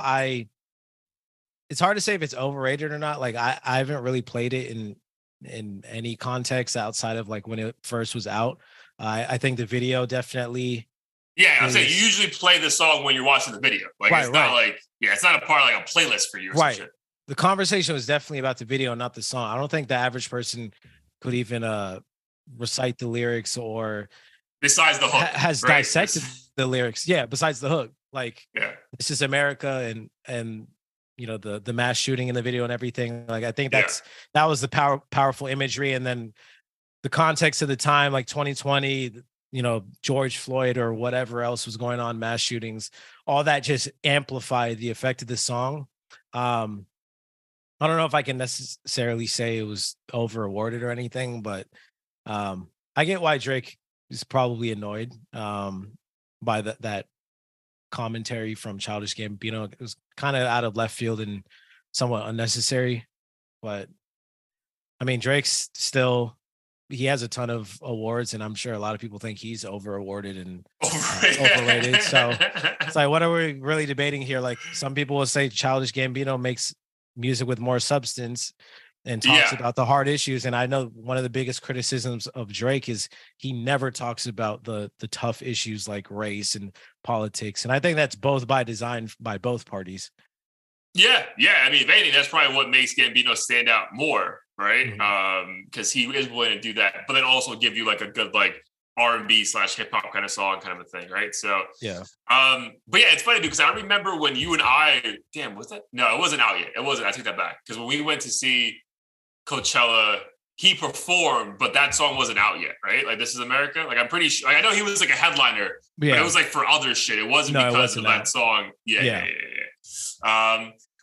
it's hard to say if it's overrated or not. Like I haven't really played it in any context outside of like when it first was out. I think the video definitely. Yeah, I'm saying you usually play the song when you're watching the video. Like it's not like it's not a part of like a playlist for you or some shit. The conversation was definitely about the video, not the song. I don't think the average person could even recite the lyrics or besides the hook has dissected the lyrics. Yeah, besides the hook. Like This Is America and you know the mass shooting in the video and everything. Like I think that was the powerful imagery, and then the context of the time, like 2020, you know, George Floyd or whatever else was going on, mass shootings, all that just amplified the effect of the song. I don't know if I can necessarily say it was over awarded or anything, but I get why Drake is probably annoyed by that commentary from Childish Gambino. It was kind of out of left field and somewhat unnecessary. But I mean, Drake's still, he has a ton of awards, and I'm sure a lot of people think he's over awarded and overrated. So it's like, what are we really debating here? Like, some people will say Childish Gambino makes music with more substance and talks about the hard issues. And I know one of the biggest criticisms of Drake is he never talks about the tough issues like race and politics. And I think that's both by design by both parties. Yeah. I mean, if anything, that's probably what makes Gambino stand out more, right? Because he is willing to do that, but then also give you like a good like R&B / hip hop kind of song, kind of a thing, right? So yeah. But yeah, it's funny because I remember when you and I, was that? No, it wasn't out yet. It wasn't. I take that back because when we went to see Coachella, he performed, but that song wasn't out yet, right? Like, This Is America. Like, I'm pretty sure. Like, I know he was like a headliner, but it was like for other shit. It wasn't because of that song. Yeah.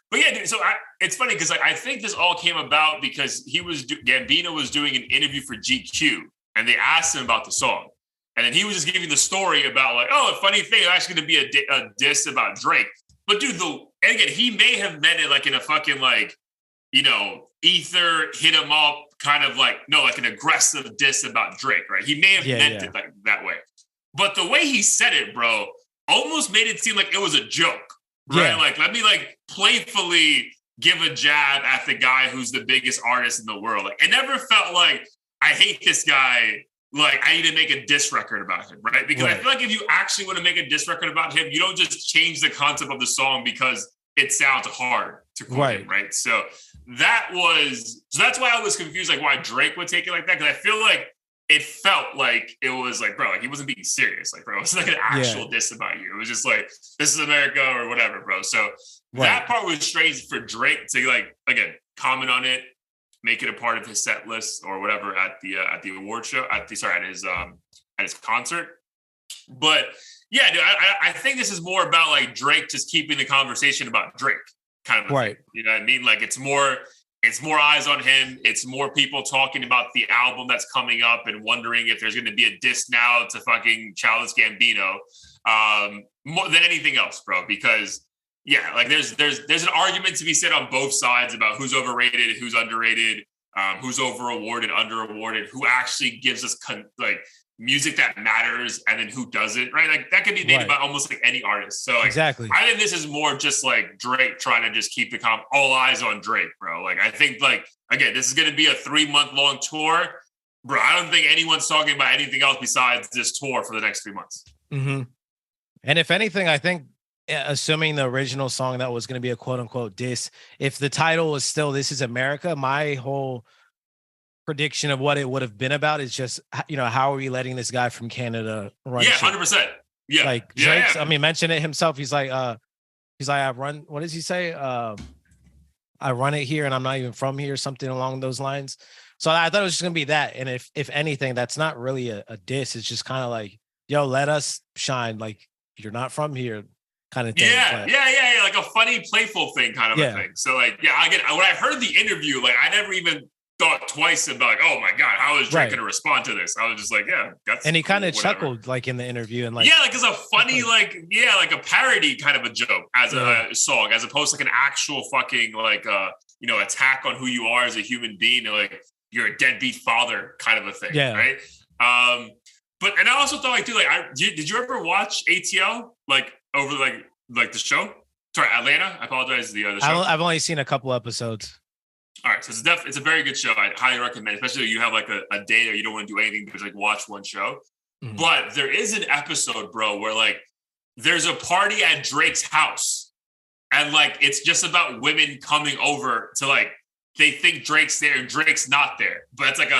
But yeah, dude. So it's funny because I think this all came about because Gambino was doing an interview for GQ, and they asked him about the song, and then he was just giving the story about like, oh, a funny thing, it's actually going to be a diss about Drake. But dude, and again, he may have meant it like in a fucking like, ether, hit him up, kind of like, no, like an aggressive diss about Drake, right? He may have meant it like that way. But the way he said it, bro, almost made it seem like it was a joke, right? Yeah. Like, let me like playfully give a jab at the guy who's the biggest artist in the world. Like, it never felt like, I hate this guy, like, I need to make a diss record about him, right? Because I feel like if you actually want to make a diss record about him, you don't just change the concept of the song because it sounds hard to quote him, right? So that's why I was confused, like why Drake would take it like that. Because I feel like it felt like it was like, bro, like he wasn't being serious. Like, bro, it was like an actual diss about you. It was just like, This Is America or whatever, bro. So that part was strange for Drake to like, again, comment on it, make it a part of his set list or whatever at the award show, at his concert. But yeah, dude, I think this is more about like Drake just keeping the conversation about Drake, kind of thing. You know what I mean? Like it's more eyes on him. It's more people talking about the album that's coming up and wondering if there's going to be a diss now to fucking Childish Gambino, more than anything else, bro. Because like there's an argument to be said on both sides about who's overrated, who's underrated, who's over awarded, under awarded, who actually gives us like music that matters and then who doesn't, right? Like that could be made about almost like any artist. So like, exactly. I think this is more just like Drake trying to just keep all eyes on Drake, bro. Like I think like, again, this is going to be a 3-month-long tour, bro. I don't think anyone's talking about anything else besides this tour for the next 3 months. Mm-hmm. And if anything, I think assuming the original song that was going to be a quote unquote diss, if the title was still This Is America, my whole prediction of what it would have been about is just, how are we letting this guy from Canada run? Yeah, 100%. Yeah. Like Drake's, I mean, mention it himself. He's like, I run, what does he say? I run it here and I'm not even from here, something along those lines. So I thought it was just gonna be that. And if anything, that's not really a diss. It's just kind of like, yo, let us shine. Like you're not from here kind of thing. Yeah. Like a funny, playful thing kind of a thing. So like, when I heard the interview, like I never even thought twice about like, oh my God, how is Drake going to respond to this? I was just like, yeah, that's and he kind of chuckled like in the interview and like, like it's a funny, like a parody kind of a joke as a song, as opposed to like an actual fucking like, attack on who you are as a human being. And like you're a deadbeat father kind of a thing. Yeah. Right. And I also thought like, dude, like, did you ever watch ATL like over like the show? Sorry, Atlanta. I apologize. The show. I've only seen a couple episodes. All right, so it's a very good show. I highly recommend, especially if you have like a day that you don't want to do anything but like watch one show. Mm-hmm. But there is an episode, bro, where like there's a party at Drake's house, and like it's just about women coming over to like they think Drake's there and Drake's not there. But it's like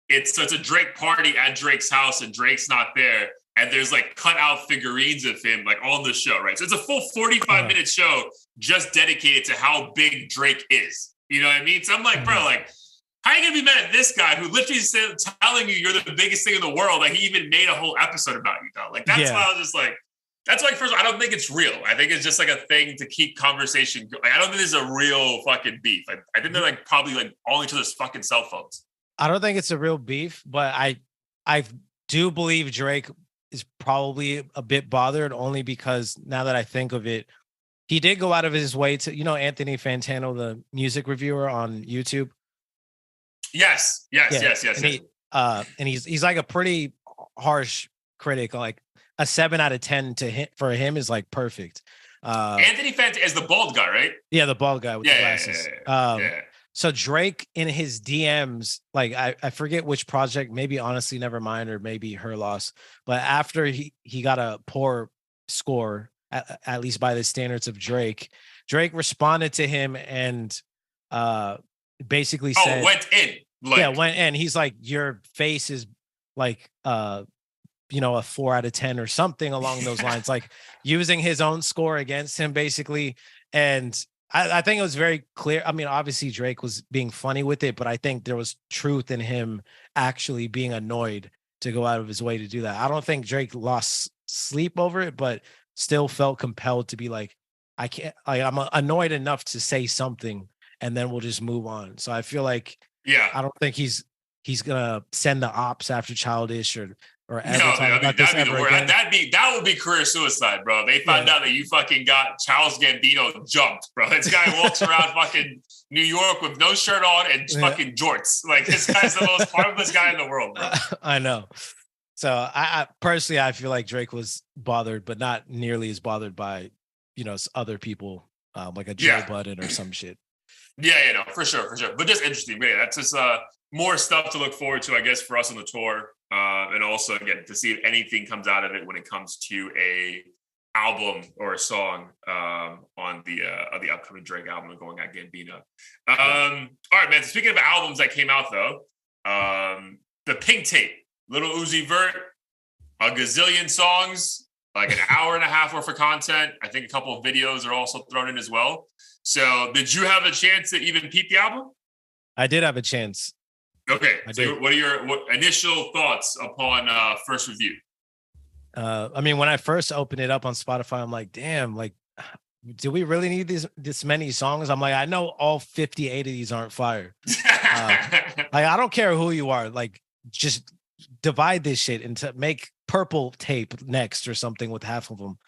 it's a Drake party at Drake's house and Drake's not there. And there's like cut out figurines of him like on the show, right? So it's a full 45-minute show just dedicated to how big Drake is. You know what I mean? So I'm like, bro, like, how are you going to be mad at this guy who literally is telling you you're the biggest thing in the world? Like, he even made a whole episode about you, though. Like, that's why I was just like, That's like, first, I don't think it's real. I think it's just like a thing to keep conversation going. Like, I don't think there's a real fucking beef. I think they're like probably like on each other's fucking cell phones. I don't think it's a real beef, but I do believe Drake is probably a bit bothered only because now that I think of it, he did go out of his way to, Anthony Fantano, the music reviewer on YouTube. Yes. And he's like a pretty harsh critic. Like a 7 out of 10 to him for him is like perfect. Anthony Fantano is the bald guy, right? Yeah, the bald guy with the glasses. Yeah. So Drake in his DMs, like I forget which project, maybe Honestly Nevermind or maybe Her Loss, but after he got a poor score, at least by the standards of Drake responded to him and basically said, went in. Went in. He's like, your face is like a 4 out of 10 or something along those lines, like using his own score against him basically. And I think it was very clear. I mean, obviously Drake was being funny with it, but I think there was truth in him actually being annoyed to go out of his way to do that. I don't think Drake lost sleep over it, but still felt compelled to be like, I can't, like, I'm annoyed enough to say something and then we'll just move on. So I feel like, I don't think he's gonna send the ops after Childish or ever talk about this ever again. That would be career suicide, bro. They found out that you fucking got Charles Gambino jumped, bro. This guy walks around fucking New York with no shirt on and fucking jorts. Like, this guy's the most harmless guy in the world, bro. I know. So I personally, I feel like Drake was bothered, but not nearly as bothered by, other people, like a Joe Budden or some shit. Yeah, no, for sure. But just interesting, man. That's just more stuff to look forward to, I guess, for us on the tour. And also, again, to see if anything comes out of it when it comes to a album or a song on the upcoming Drake album going at Gambino. All right, man. So speaking of albums that came out, though, the Pink Tape, Lil Uzi Vert, a gazillion songs, like an hour and a half worth of content. I think a couple of videos are also thrown in as well. So did you have a chance to even peep the album? I did have a chance. Okay. So what are your initial thoughts upon first review? I mean, when I first opened it up on Spotify, I'm like, damn, like, do we really need this many songs? I'm like, I know all 58 of these aren't fire. Like, I don't care who you are. Like, just divide this shit into make Purple Tape next or something with half of them.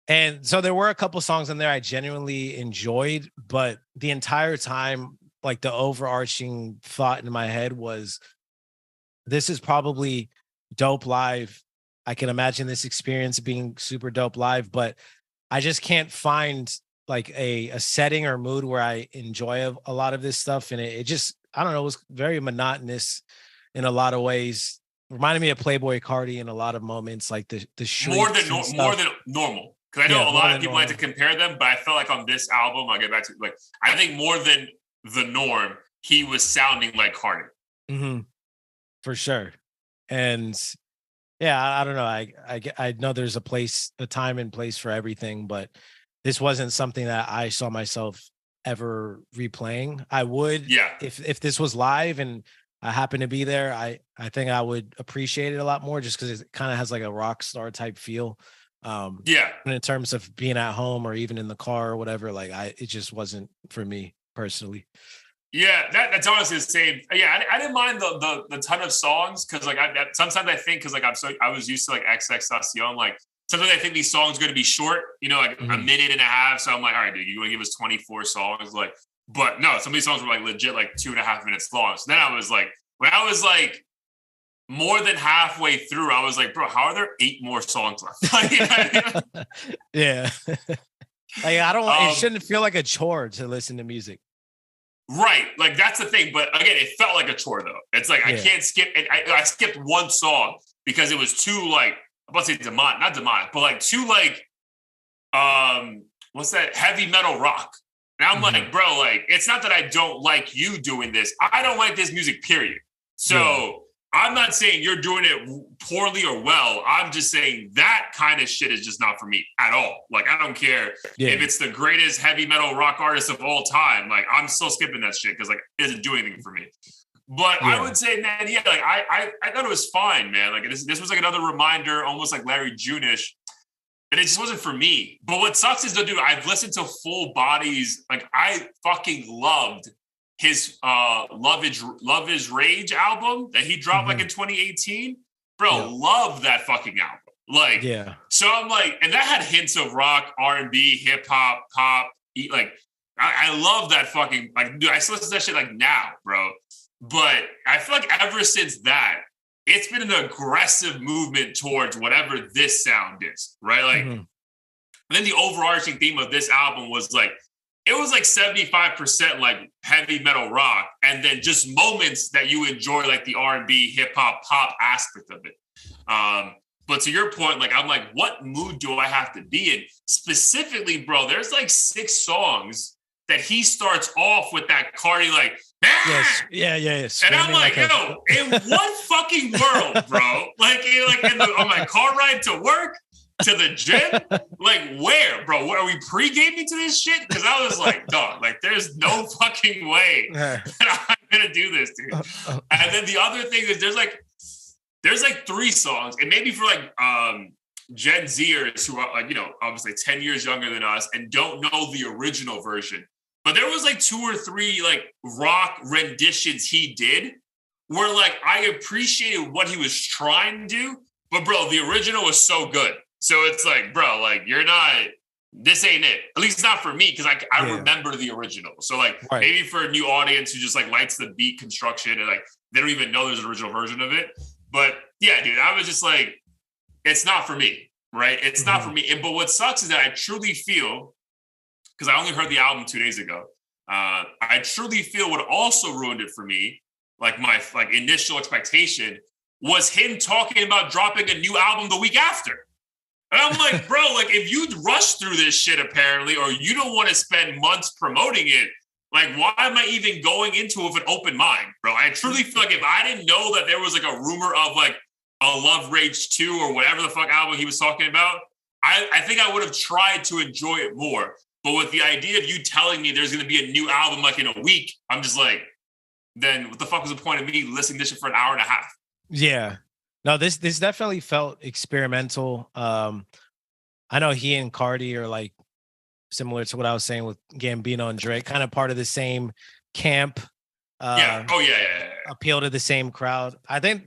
And so there were a couple songs in there I genuinely enjoyed, but the entire time, like, the overarching thought in my head was, this is probably dope live. I can imagine this experience being super dope live, but I just can't find like a setting or mood where I enjoy a lot of this stuff. And it just, I don't know, it was very monotonous in a lot of ways. Reminded me of Playboy Cardi in a lot of moments, like the more than normal. Because I know a lot of people like to compare them, but I felt like on this album, I'll get back to like, I think more than the norm, he was sounding like Cardi. Mm-hmm. For sure. And yeah, I don't know. I know there's a time and place for everything, but this wasn't something that I saw myself ever replaying. I would, if this was live and I happen to be there, I think I would appreciate it a lot more just because it kind of has like a rock star type feel. And in terms of being at home or even in the car or whatever, like it just wasn't for me personally. Yeah, that's honestly the same. Yeah, I didn't mind the ton of songs because like sometimes I think because like I was used to like XXXTentacion, like sometimes I think these songs are going to be short, like a minute and a half. So I'm like, all right, dude, you want to give us 24 songs? Like, but no, some of these songs were like legit like 2.5 minutes long. So then I was like, when I was like more than halfway through, I was like, bro, how are there 8 more songs left? Yeah, like I don't. It shouldn't feel like a chore to listen to music. Right, like that's the thing. But again, it felt like a chore though. It's like I can't skip. I skipped one song because it was too like I'm about to say not demonic, but like too like what's that heavy metal rock. And I'm like, bro, like it's not that I don't like you doing this. I don't like this music. Period. So I'm not saying you're doing it poorly or well. I'm just saying that kind of shit is just not for me at all. Like, I don't care if it's the greatest heavy metal rock artist of all time. Like, I'm still skipping that shit because, like, it doesn't do anything for me. But I would say, man, yeah, like I thought it was fine, man. Like this was like another reminder, almost like Larry June-ish, and it just wasn't for me. But what sucks is, dude, I've listened to Full Bodies. Like I fucking loved his Love Is Rage album that he dropped like in 2018. Bro, love that fucking album. Like, so I'm like, and that had hints of rock, R&B, hip hop, pop. Like, I love that fucking, like, dude, I still listen to that shit like now, bro. But I feel like ever since that, it's been an aggressive movement towards whatever this sound is, right? Like, and then the overarching theme of this album was like, it was like 75% like heavy metal rock, and then just moments that you enjoy, like the R&B, hip hop, pop aspect of it. But to your point, like, I'm like, what mood do I have to be in? Specifically, bro, there's like 6 songs that he starts off with that Cardi, like, yes. Yeah. And I'm like, yo, in what fucking world, bro? Like on my car ride to work, to the gym, like where, bro? Are we pre-gaming to this shit? Because I was like, dog, like there's no fucking way that I'm gonna do this, dude. And then the other thing is there's like 3 songs, and maybe for like Gen Zers who are like, you know, obviously 10 years younger than us and don't know the original version. But there was like 2 or 3 like rock renditions he did where like I appreciated what he was trying to do, but bro, the original was so good. So it's like, bro, like this ain't it. At least not for me, because I remember the original. So like maybe for a new audience who just like likes the beat construction and like they don't even know there's an original version of it. But yeah, dude, I was just like, it's not for me, right? It's not for me. But what sucks is that I truly feel, because I only heard the album 2 days ago, I truly feel what also ruined it for me, like my like initial expectation, was him talking about dropping a new album the week after. And I'm like, bro, like if you rush through this shit apparently, or you don't want to spend months promoting it, like why am I even going into it with an open mind, bro? I truly feel like if I didn't know that there was like a rumor of like a Love Rage 2 or whatever the fuck album he was talking about, I think I would have tried to enjoy it more. But with the idea of you telling me there's going to be a new album like in a week, I'm just like, then what the fuck was the point of me listening to this shit for an hour and a half? Yeah. No, this definitely felt experimental. I know he and Cardi are like similar to what I was saying with Gambino and Drake, kind of part of the same camp. Yeah. Appeal to the same crowd. I think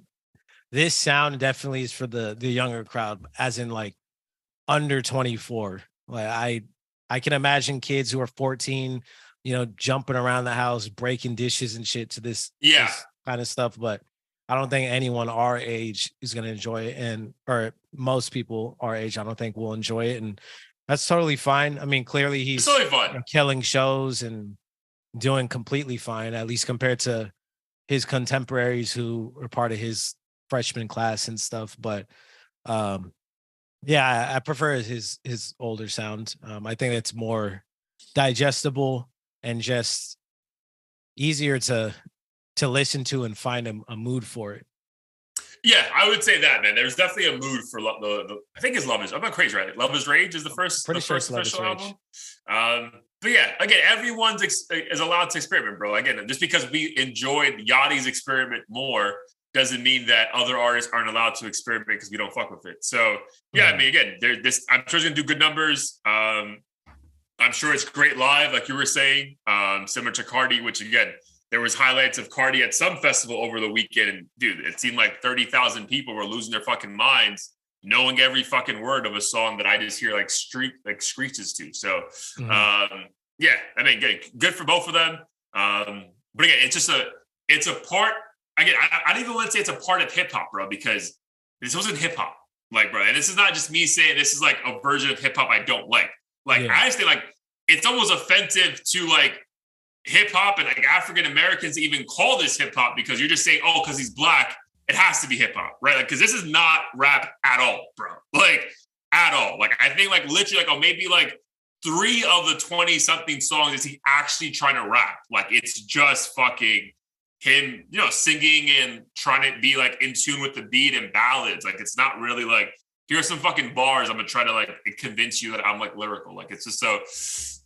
this sound definitely is for the younger crowd, as in like under 24. Like I can imagine kids who are 14, you know, jumping around the house, breaking dishes and shit to this kind of stuff. But I don't think anyone our age is going to enjoy it, or most people our age, I don't think will enjoy it. And that's totally fine. I mean, clearly he's totally killing shows and doing completely fine, at least compared to his contemporaries who are part of his freshman class and stuff. But yeah, I prefer his older sound. I think it's more digestible and just easier to listen to and find a mood for it. Yeah, I would say that, man. There's definitely a mood for the I think it's Love Is. I'm not crazy, right? Love Is Rage is the first official album. But yeah, again, everyone's is allowed to experiment, bro. Again, just because we enjoyed Yachty's experiment more doesn't mean that other artists aren't allowed to experiment because we don't fuck with it. So yeah, I mean, again, I'm sure it's gonna do good numbers. I'm sure it's great live, like you were saying, similar to Cardi, which again, there was highlights of Cardi at some festival over the weekend, and dude, it seemed like 30,000 people were losing their fucking minds, knowing every fucking word of a song that I just hear like screeches to. So yeah, I mean, good for both of them. But again, it's a part. Again, I don't even want to say it's a part of hip hop, bro, because this wasn't hip hop, like, bro. And this is not just me saying this is like a version of hip hop I don't like. Like, I just think like it's almost offensive to like hip hop and like African Americans even call this hip hop, because you're just saying, oh, because he's black, it has to be hip hop, right? Like, because this is not rap at all, bro. Like, at all. Like, I think like literally like, oh, maybe like 3 of the 20 something songs is he actually trying to rap. Like, it's just fucking him, you know, singing and trying to be like in tune with the beat and ballads. Like, it's not really like, here's some fucking bars, I'm gonna try to like convince you that I'm like lyrical. Like, it's just so,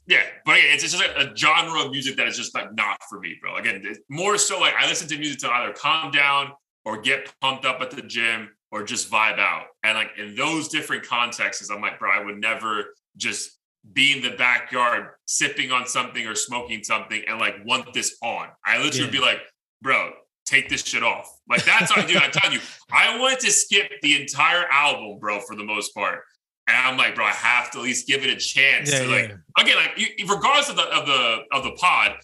Yeah, but again, it's just like a genre of music that is just like not for me, bro. Again, more so like I listen to music to either calm down or get pumped up at the gym or just vibe out. And like in those different contexts, I'm like, bro, I would never just be in the backyard sipping on something or smoking something and like want this on. I literally would be like, bro, take this shit off. Like that's how I do. I'm telling you, I wanted to skip the entire album, bro, for the most part. And I'm like, bro, I have to at least give it a chance to like, again, like regardless of the pod,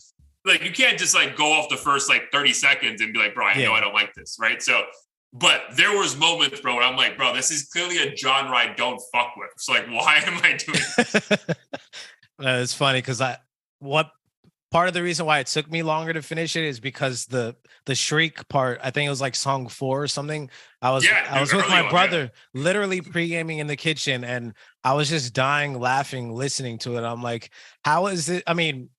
like you can't just like go off the first like 30 seconds and be like, bro, I know I don't like this, right? So, but there was moments, bro, where I'm like, bro, this is clearly a genre I don't fuck with. So like, why am I doing this? It's funny because part of the reason why it took me longer to finish it is because the shriek part, I think it was like song 4 or something. I was with my brother, literally pre-gaming in the kitchen, and I was just dying laughing listening to it. I'm like, how is it? I mean,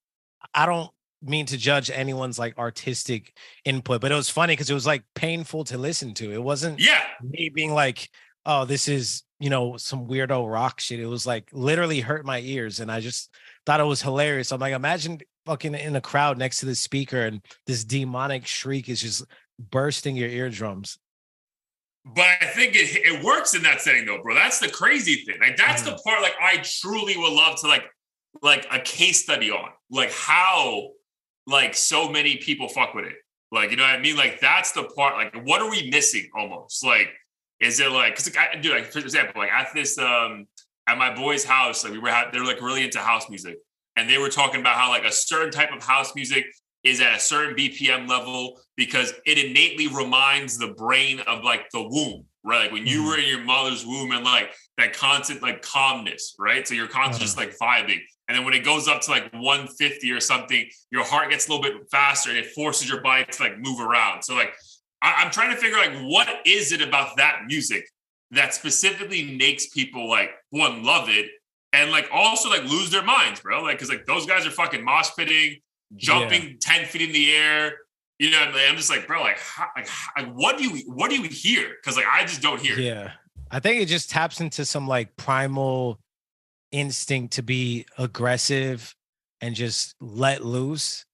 I don't mean to judge anyone's like artistic input, but it was funny because it was like painful to listen to. It wasn't me being like, oh, this is, you know, some weirdo rock shit. It was like literally hurt my ears, and I just thought it was hilarious. I'm like, imagine fucking in a crowd next to the speaker and this demonic shriek is just bursting your eardrums. But I think it works in that setting though, bro. That's the crazy thing. Like that's the part like I truly would love to like a case study on. Like how like so many people fuck with it. Like, you know what I mean? Like that's the part, like what are we missing almost? Like, is it like, cause like, like for example, like at this at my boy's house, like they're like really into house music. And they were talking about how like a certain type of house music is at a certain BPM level because it innately reminds the brain of like the womb, right? Like when you were in your mother's womb and like that constant like calmness, right? So you're constantly just like vibing. And then when it goes up to like 150 or something, your heart gets a little bit faster and it forces your body to like move around. So like, I'm trying to figure out like, what is it about that music that specifically makes people like, one, love it, and like also like lose their minds, bro. Like, cause like those guys are fucking mosh pitting, jumping 10 feet in the air. You know, I'm just like, bro, like what do you hear? Cause like I just don't hear it. Yeah. I think it just taps into some like primal instinct to be aggressive and just let loose.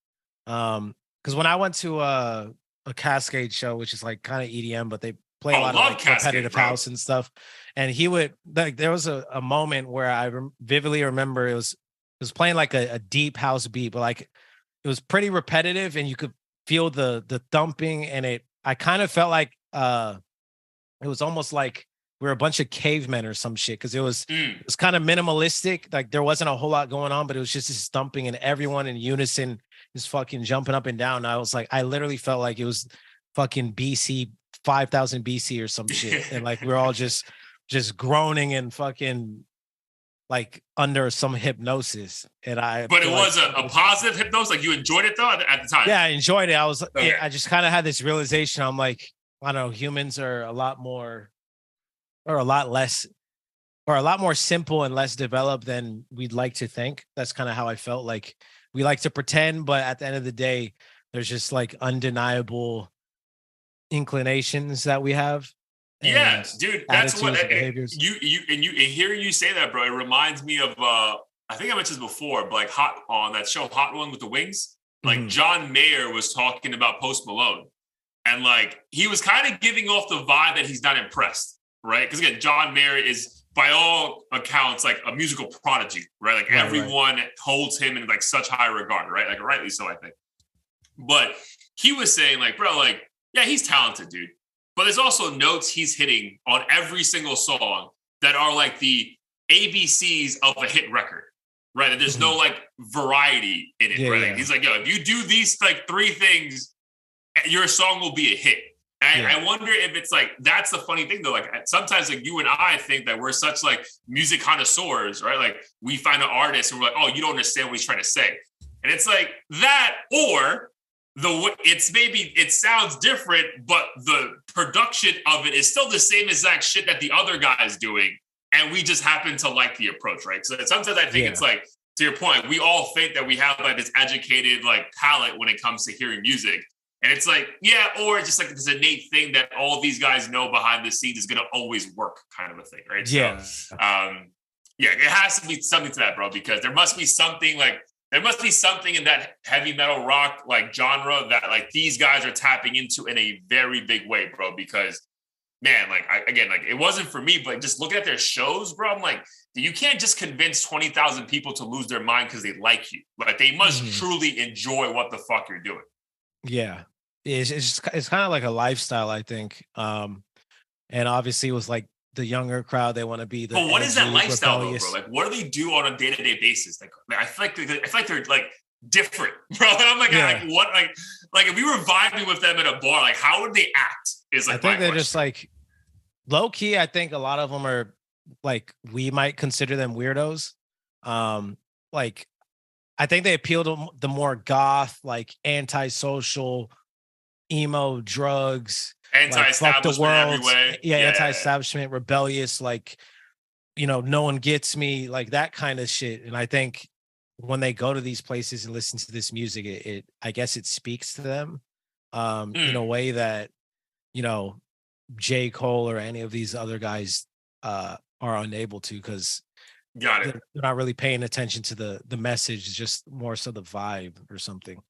Because when I went to a Cascade show, which is like kind of EDM, but they play a lot of like repetitive house and stuff. And he would like, there was a moment where I vividly remember it was playing like a deep house beat, but like it was pretty repetitive and you could feel the thumping, and I kind of felt like it was almost like we were a bunch of cavemen or some shit, because it was kind of minimalistic. Like there wasn't a whole lot going on, but it was just this thumping and everyone in unison is fucking jumping up and down. And I was like, I literally felt like it was fucking BC 5000 BC or some shit. And like we're all just groaning and fucking like under some hypnosis. And but it was a positive hypnosis. Like you enjoyed it though at the time. Yeah, I enjoyed it. I just kind of had this realization. I'm like, I don't know, humans are a lot more simple and less developed than we'd like to think. That's kind of how I felt. Like we like to pretend, but at the end of the day, there's just like undeniable inclinations that we have. Yeah, dude, that's what you hearing you say that, bro. It reminds me of I think I mentioned this before, but like on that show Hot One with the Wings, like John Mayer was talking about Post Malone, and like he was kind of giving off the vibe that he's not impressed, right? Because again, John Mayer is by all accounts like a musical prodigy, right? Like everyone holds him in like such high regard, right? Like rightly so, I think. But he was saying like, bro, like yeah, he's talented, dude. But there's also notes he's hitting on every single song that are like the ABCs of a hit record, right? And there's no like variety in it, right? Like, he's like, yo, if you do these like 3 things, your song will be a hit. And I wonder if it's like, that's the funny thing though. Like sometimes like you and I think that we're such like music connoisseurs, right? Like we find an artist and we're like, oh, you don't understand what he's trying to say. And it's like that, or it sounds different, but the production of it is still the same exact shit that the other guy is doing, and we just happen to like the approach, right? So sometimes I think it's like, to your point, we all think that we have like this educated like palate when it comes to hearing music, and it's like or just like this innate thing that all these guys know behind the scenes is going to always work, kind of a thing, right? So, Yeah, it has to be something to that, bro, because there must be something in that heavy metal rock like genre that like these guys are tapping into in a very big way, bro. Because man, like it wasn't for me, but just looking at their shows, bro, I'm like, you can't just convince 20,000 people to lose their mind because they like you. Like they must truly enjoy what the fuck you're doing. Yeah, it's kind of like a lifestyle, I think. And obviously it was like the younger crowd, they want to be the but what is that lifestyle rebellious. though, bro? Like what do they do on a day-to-day basis? Like I feel like they're like different, bro. And I'm like, yeah. What like if we were vibing with them at a bar, like how would they act? Is like I think they're just like low key. I think a lot of them are like, we might consider them weirdos. Like I think they appeal to the more goth, like antisocial, emo, drugs, anti-establishment, like, fuck the world. Every way. Yeah, anti-establishment, rebellious, like, no one gets me, like that kind of shit. And I think when they go to these places and listen to this music, it I guess it speaks to them in a way that, J. Cole or any of these other guys are unable to, because they're not really paying attention to the message, just more so the vibe or something.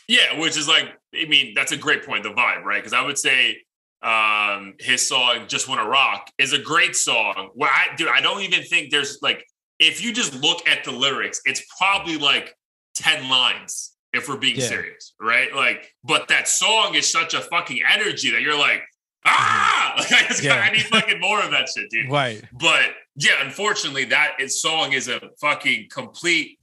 Yeah, which is like, I mean, that's a great point, the vibe, right? Because I would say his song "Just Wanna Rock" is a great song. Where I don't even think there's like, if you just look at the lyrics, it's probably like 10 lines if we're being serious, right? Like, but that song is such a fucking energy that you're like, I need fucking more of that shit, dude. Right. But yeah, unfortunately, song is a fucking complete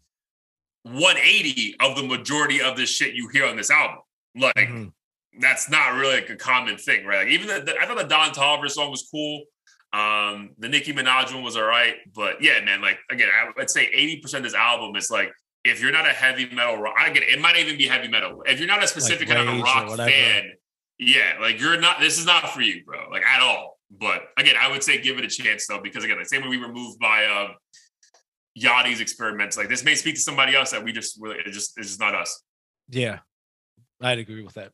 180 of the majority of this shit you hear on this album. Like, that's not really like a common thing, right? Like, even I thought the Don Toliver song was cool. The Nicki Minaj one was all right. But yeah, man, like, again, I would say 80% of this album is like, if you're not a heavy metal rock, I get it might even be heavy metal. If you're not a specific kind of rock fan, yeah, like this is not for you, bro, like at all. But again, I would say give it a chance though, because again, the same way we were moved by Yachty's experiments, like this may speak to somebody else that we just really, it's just not us. Yeah, I'd agree with that.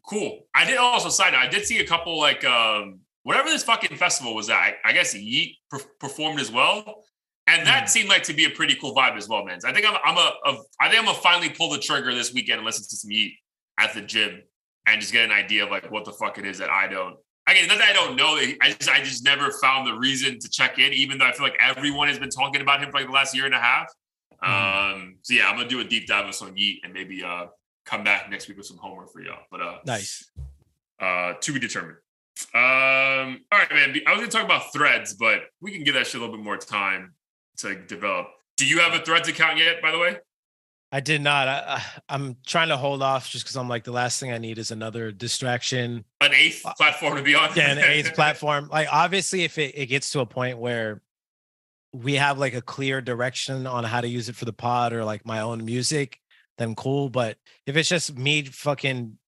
Cool. I did also side note, I did see a couple like whatever this fucking festival was at, I guess Yeet performed as well. And that seemed like to be a pretty cool vibe as well, man. So I think I'm gonna finally pull the trigger this weekend and listen to some Yeet at the gym and just get an idea of like what the fuck it is that I don't. Again, not that I don't know. I just never found the reason to check in, even though I feel like everyone has been talking about him for like the last year and a half. So yeah, I'm gonna do a deep dive on some Yeet and maybe come back next week with some homework for y'all. But nice. To be determined. All right, man. I was gonna talk about Threads, but we can give that shit a little bit more time to develop. Do you have a Threads account yet, by the way? I did not. I'm trying to hold off just because I'm like, the last thing I need is another distraction. An eighth platform to be on. Yeah, an eighth platform. Like, obviously, if it gets to a point where we have like a clear direction on how to use it for the pod or like my own music, then cool. But if it's just me fucking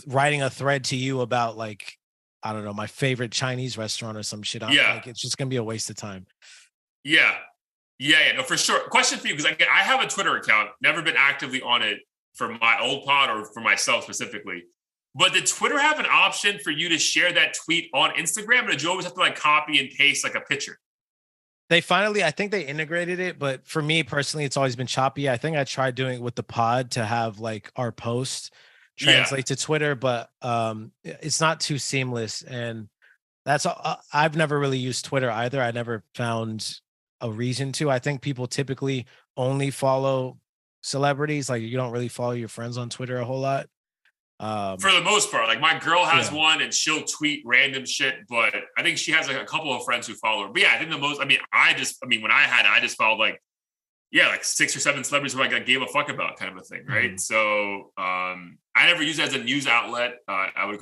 writing a thread to you about like, I don't know, my favorite Chinese restaurant or some shit, like, it's just gonna be a waste of time. Yeah, no, for sure. Question for you, because I have a Twitter account, never been actively on it for my old pod or for myself specifically. But did Twitter have an option for you to share that tweet on Instagram, or did you always have to like copy and paste like a picture? They finally, I think they integrated it, but for me personally, it's always been choppy. I think I tried doing it with the pod to have like our post translate to Twitter, but it's not too seamless. And that's I've never really used Twitter either. I never found a reason to. I think people typically only follow celebrities. Like, you don't really follow your friends on Twitter a whole lot. For the most part, like my girl has one and she'll tweet random shit, but I think she has like a couple of friends who follow her. But yeah, I think when I had it, I just followed like 6 or 7 celebrities who I gave a fuck about, kind of a thing, right? So I never used it as a news outlet. I would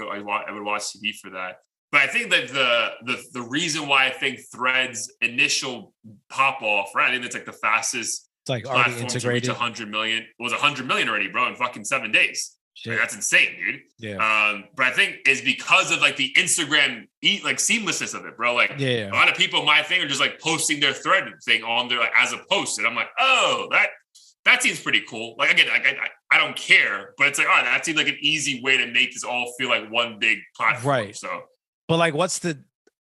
watch TV for that. But I think that the reason why I think Threads initial pop off, right? I think it's like the fastest platform to reach 100 million. It was 100 million already, bro, in fucking 7 days. Like, that's insane, dude. Yeah. But I think it's because of like the Instagram like seamlessness of it, bro. Like a lot of people, my thing, are just like posting their thread thing on there like as a post, and I'm like, oh, that seems pretty cool. Like, again, I don't care, but it's like, all right, that seems like an easy way to make this all feel like one big platform. Right. So. But like,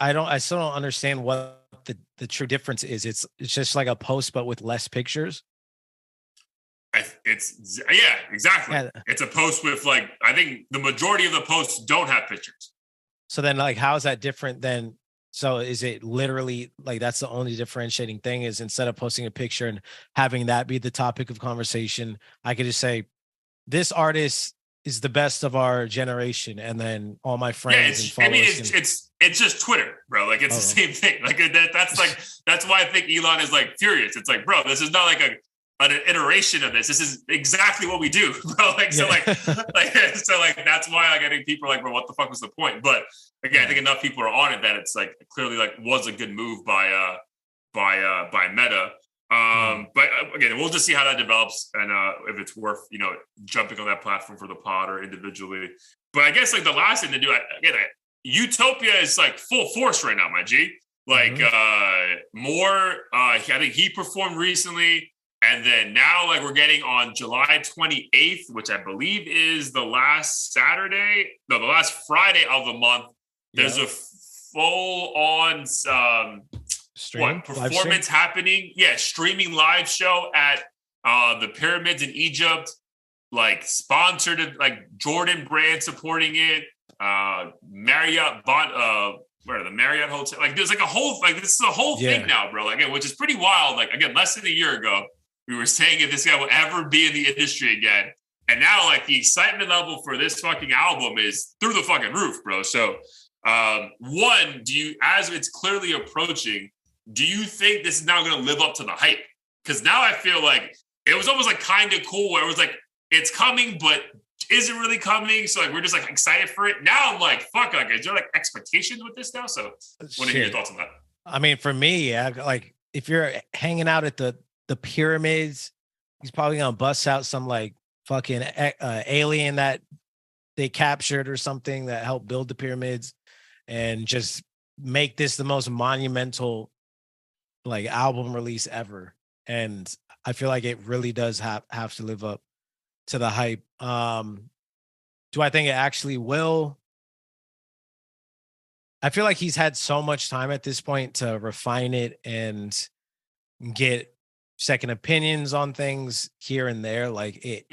I still don't understand what the true difference is. It's just like a post, but with less pictures. Yeah, exactly. Yeah. It's a post with like, I think the majority of the posts don't have pictures. So then like, how is that different than, so is it literally like, that's the only differentiating thing is instead of posting a picture and having that be the topic of conversation, I could just say, this artist is the best of our generation. And then all my friends and followers. It's just Twitter, bro. Like it's the same thing. Like that's why I think Elon is like furious. It's like, bro, this is not like an iteration of this. This is exactly what we do, bro. Like, so like that's why like I think people are like, bro, what the fuck was the point? But again, I think enough people are on it that it's like clearly like was a good move by Meta. But again, we'll just see how that develops and if it's worth, jumping on that platform for the pod or individually. But I guess like the last thing to do, UTOPIA is like full force right now, my G. Like I think he performed recently. And then now like we're getting on July 28th, which I believe is the last the last Friday of the month. There's a full on performance happening. Yeah, streaming live show at the pyramids in Egypt, like sponsored, like Jordan brand supporting it. Marriott the Marriott Hotel. Like there's like a whole this is a whole thing now, bro. Like, which is pretty wild. Like again, less than a year ago, we were saying if this guy will ever be in the industry again. And now like the excitement level for this fucking album is through the fucking roof, bro. So one, as it's clearly approaching, do you think this is now going to live up to the hype? Because now I feel like it was almost like kind of cool where it was like, it's coming, but is it really coming? So like, we're just like excited for it. Now I'm like, fuck, like, is there like expectations with this now? So what are your thoughts on that? I mean, for me, like if you're hanging out at the pyramids, he's probably going to bust out some like fucking alien that they captured or something that helped build the pyramids and just make this the most monumental like album release ever. And I feel like it really does have to live up to the hype. Do I think it actually will? I feel like he's had so much time at this point to refine it and get second opinions on things here and there. Like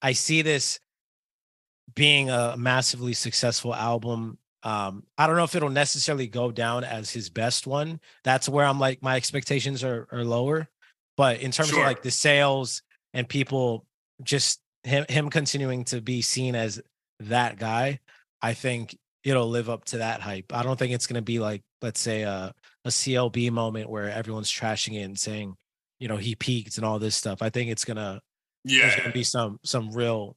I see this being a massively successful album. I don't know if it'll necessarily go down as his best one. That's where I'm like, my expectations are lower. But in terms of like the sales and people just him continuing to be seen as that guy, I think it'll live up to that hype. I don't think it's going to be like, let's say a CLB moment where everyone's trashing it and saying, he peaked and all this stuff. I think it's there's going to be some real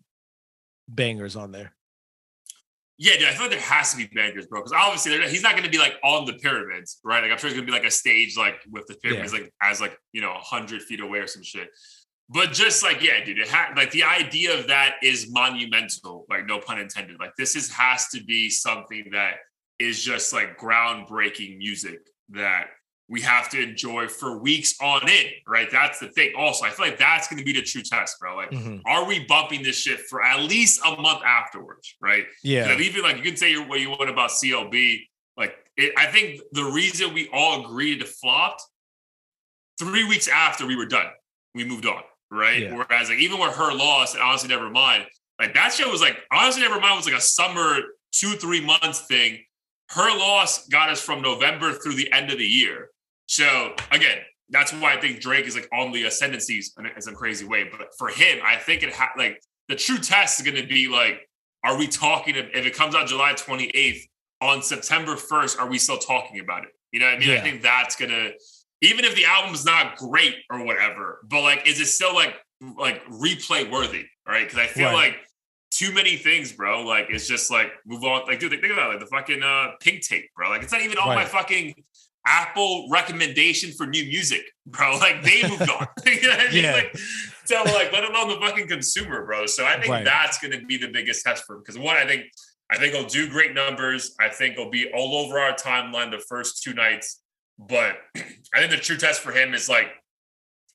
bangers on there. Yeah, dude, I feel like there has to be bangers, bro. Because obviously he's not going to be like on the pyramids, right? Like I'm sure it's going to be like a stage like with the pyramids, like as like 100 feet away or some shit. But just like dude, like the idea of that is monumental. Like no pun intended. Like this has to be something that is just like groundbreaking music that we have to enjoy for weeks on end, right? That's the thing. Also, I feel like that's going to be the true test, bro. Like, are we bumping this shit for at least a month afterwards, right? Yeah. Even like you can say what you want about CLB. Like, I think the reason we all agreed it flopped 3 weeks after we were done, we moved on, right? Yeah. Whereas like even with Her Loss and Honestly Nevermind, like that shit was like Honestly Nevermind was like a summer 2-3 months thing. Her Loss got us from November through the end of the year. So again, that's why I think Drake is like on the ascendancy in some crazy way. But for him, I think like the true test is going to be like, are we talking if it comes out July 28th on September 1st, are we still talking about it? You know what I mean? Yeah. I think that's going to, even if the album's not great or whatever, but like, is it still like replay worthy? Right. Because I feel like too many things, bro. Like, it's just like, move on. Like, dude, think about it, like the fucking Pink Tape, bro. Like, it's not even on my fucking Apple recommendation for new music, bro. Like they moved on. You know what I mean? Yeah. Like, so like, let alone the fucking consumer, bro. So I think that's going to be the biggest test for him. Because one, I think he'll do great numbers. I think he'll be all over our timeline the first 2 nights. But I think the true test for him is like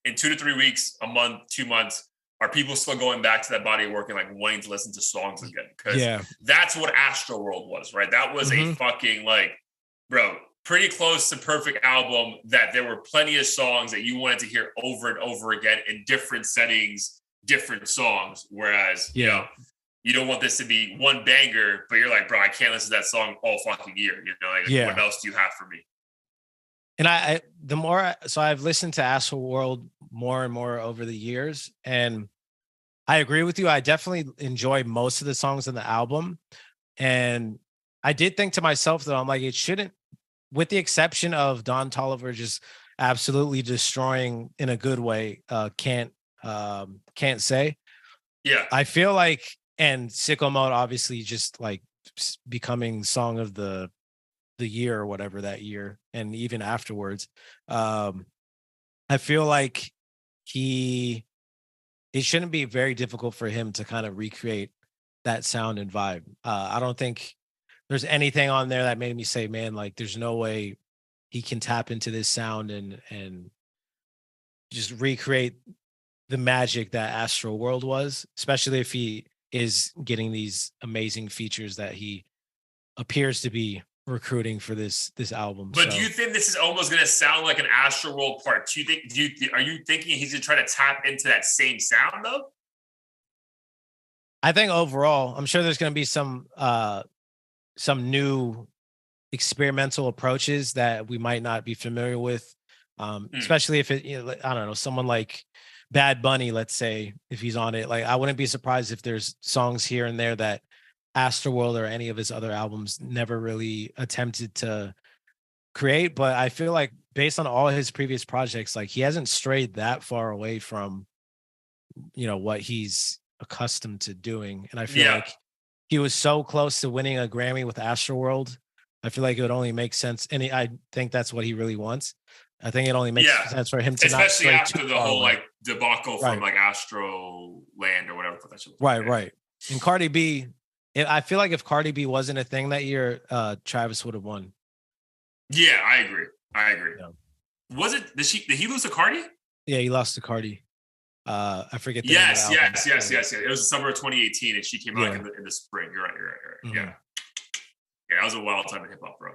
in 2 to 3 weeks, a month, 2 months, are people still going back to that body of work and like wanting to listen to songs again? Because that's what Astroworld was, right? That was a fucking like, bro, pretty close to perfect album that there were plenty of songs that you wanted to hear over and over again in different settings, different songs. Whereas, you know, you don't want this to be one banger, but you're like, bro, I can't listen to that song all fucking year. You know, like, what else do you have for me? And the more, so I've listened to Astro World more and more over the years, and I agree with you. I definitely enjoy most of the songs in the album. And I did think to myself, though, I'm like, it shouldn't, with the exception of Don Toliver just absolutely destroying in a good way, can't say. Yeah. I feel like, and Sicko Mode obviously just like becoming song of the year or whatever that year, and even afterwards. I feel like it shouldn't be very difficult for him to kind of recreate that sound and vibe. I don't think there's anything on there that made me say, man, like there's no way he can tap into this sound and just recreate the magic that Astro World was, especially if he is getting these amazing features that he appears to be recruiting for this album. But do you think this is almost going to sound like an Astro World Part 2? Are you thinking he's going to try to tap into that same sound though? I think overall, I'm sure there's going to be some new experimental approaches that we might not be familiar with. Especially if it, you know, I don't know, someone like Bad Bunny, let's say, if he's on it, like I wouldn't be surprised if there's songs here and there that Astroworld or any of his other albums never really attempted to create. But I feel like based on all his previous projects, like he hasn't strayed that far away from, you know, what he's accustomed to doing. And I feel like he was so close to winning a Grammy with Astroworld. I feel like it would only make sense. And I think that's what he really wants. I think it only makes sense for him to especially not after the whole like debacle from like Astro Land or whatever. Right. And Cardi B, I feel like if Cardi B wasn't a thing that year, Travis would have won. Yeah, I agree. Yeah. Was it? Did he lose to Cardi? Yeah, he lost to Cardi. I forget. Yes. It was the summer of 2018, and she came out in the spring. You're right. Mm-hmm. Yeah, that was a wild time in hip hop, bro.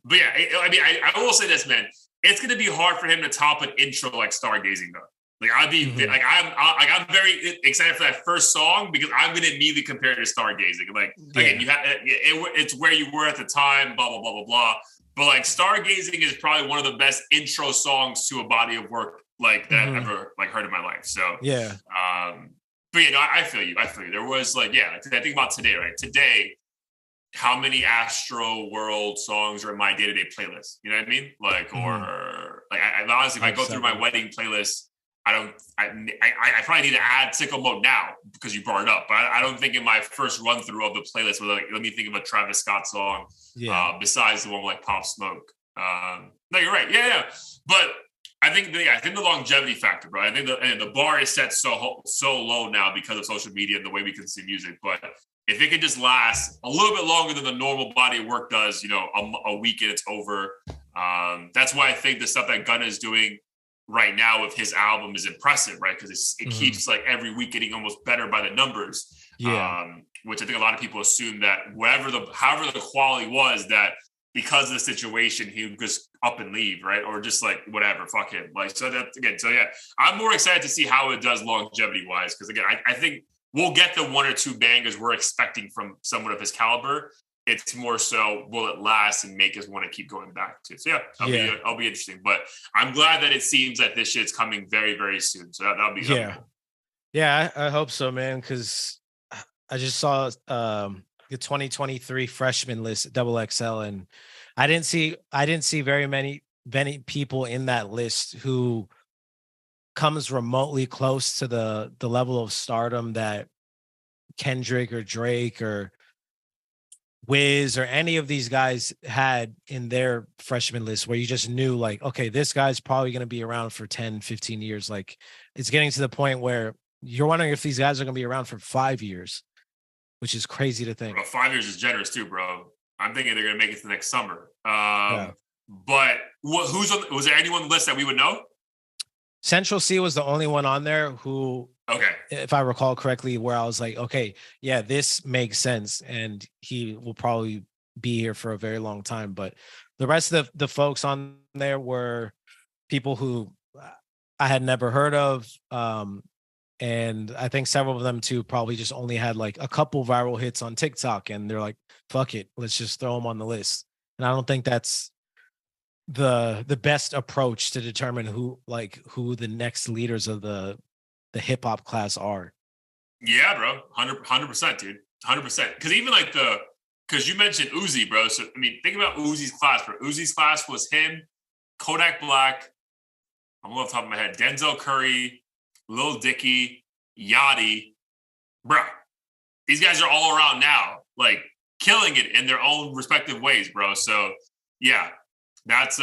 But yeah, I will say this, man. It's gonna be hard for him to top an intro like Stargazing, though. Like I'd be like I'm very excited for that first song because I'm gonna immediately compare it to Stargazing. Like again, you have it's where you were at the time, blah blah blah blah blah. But like Stargazing is probably one of the best intro songs to a body of work like that I've ever like heard in my life. So but yeah, no, I feel you. There was like I think about today, right? Today, how many Astro World songs are in my day-to-day playlist? You know what I mean? Like or like I honestly, if I go through my wedding playlist. I probably need to add Sicko Mode now because you brought it up. But I don't think in my first run through of the playlist, like, let me think of a Travis Scott song besides the one like Pop Smoke. No, you're right. Yeah. But I think the longevity factor, bro. I think the bar is set so low now because of social media and the way we consume music. But if it can just last a little bit longer than the normal body of work does, you know, a week and it's over. That's why I think the stuff that Gunna is doing right now with his album is impressive, right? Because it keeps like every week getting almost better by the numbers. Which I think a lot of people assume that however the quality was, that because of the situation, he would just up and leave, right? Or just like whatever, fuck him. Like I'm more excited to see how it does longevity wise. Because again, I think we'll get the one or two bangers we're expecting from someone of his caliber. It's more so, will it last and make us want to keep going back to? So I'll be interesting. But I'm glad that it seems that this shit's coming very, very soon. So that'll be cool. Yeah, I hope so, man. Because I just saw the 2023 freshman list, double XL, and I didn't see very many people in that list who comes remotely close to the level of stardom that Kendrick or Drake or Wiz or any of these guys had in their freshman list, where you just knew like, okay, this guy's probably going to be around for 10, 15 years. Like it's getting to the point where you're wondering if these guys are going to be around for 5 years, which is crazy to think. Bro, 5 years is generous too, bro. I'm thinking they're going to make it to next summer. But was there anyone on the list that we would know? Central C was the only one on there who, if I recall correctly, where I was like, okay, yeah, this makes sense. And he will probably be here for a very long time. But the rest of the folks on there were people who I had never heard of. And I think several of them too probably just only had like a couple viral hits on TikTok, and they're like, fuck it, let's just throw them on the list. And I don't think that's the best approach to determine who the next leaders of the hip hop class are. Yeah, bro. 100%, dude. 100%. Because even like because you mentioned Uzi, bro. So, I mean, think about Uzi's class, bro. Uzi's class was him, Kodak Black, I'm off the top of my head, Denzel Curry, Lil Dicky, Yachty. Bro, these guys are all around now, like killing it in their own respective ways, bro. So, yeah, that's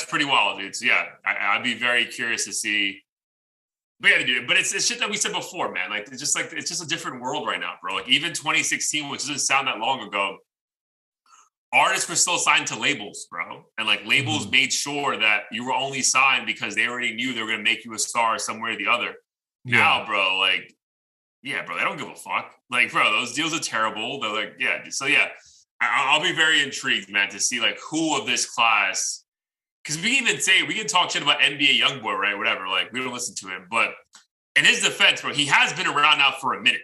pretty wild, dude. So, yeah, I'd be very curious to see. But yeah, dude, but it's shit that we said before, man. Like it's just a different world right now, bro. Like even 2016, which doesn't sound that long ago, artists were still signed to labels, bro. And like labels made sure that you were only signed because they already knew they were gonna make you a star somewhere or the other. Yeah. Now, bro, like, yeah, bro, they don't give a fuck. Like, bro, those deals are terrible. They're like, yeah. So yeah, I'll be very intrigued, man, to see like who of this class. Because we can talk shit about NBA Youngboy, right? Whatever. Like, we don't listen to him. But in his defense, bro, he has been around now for a minute,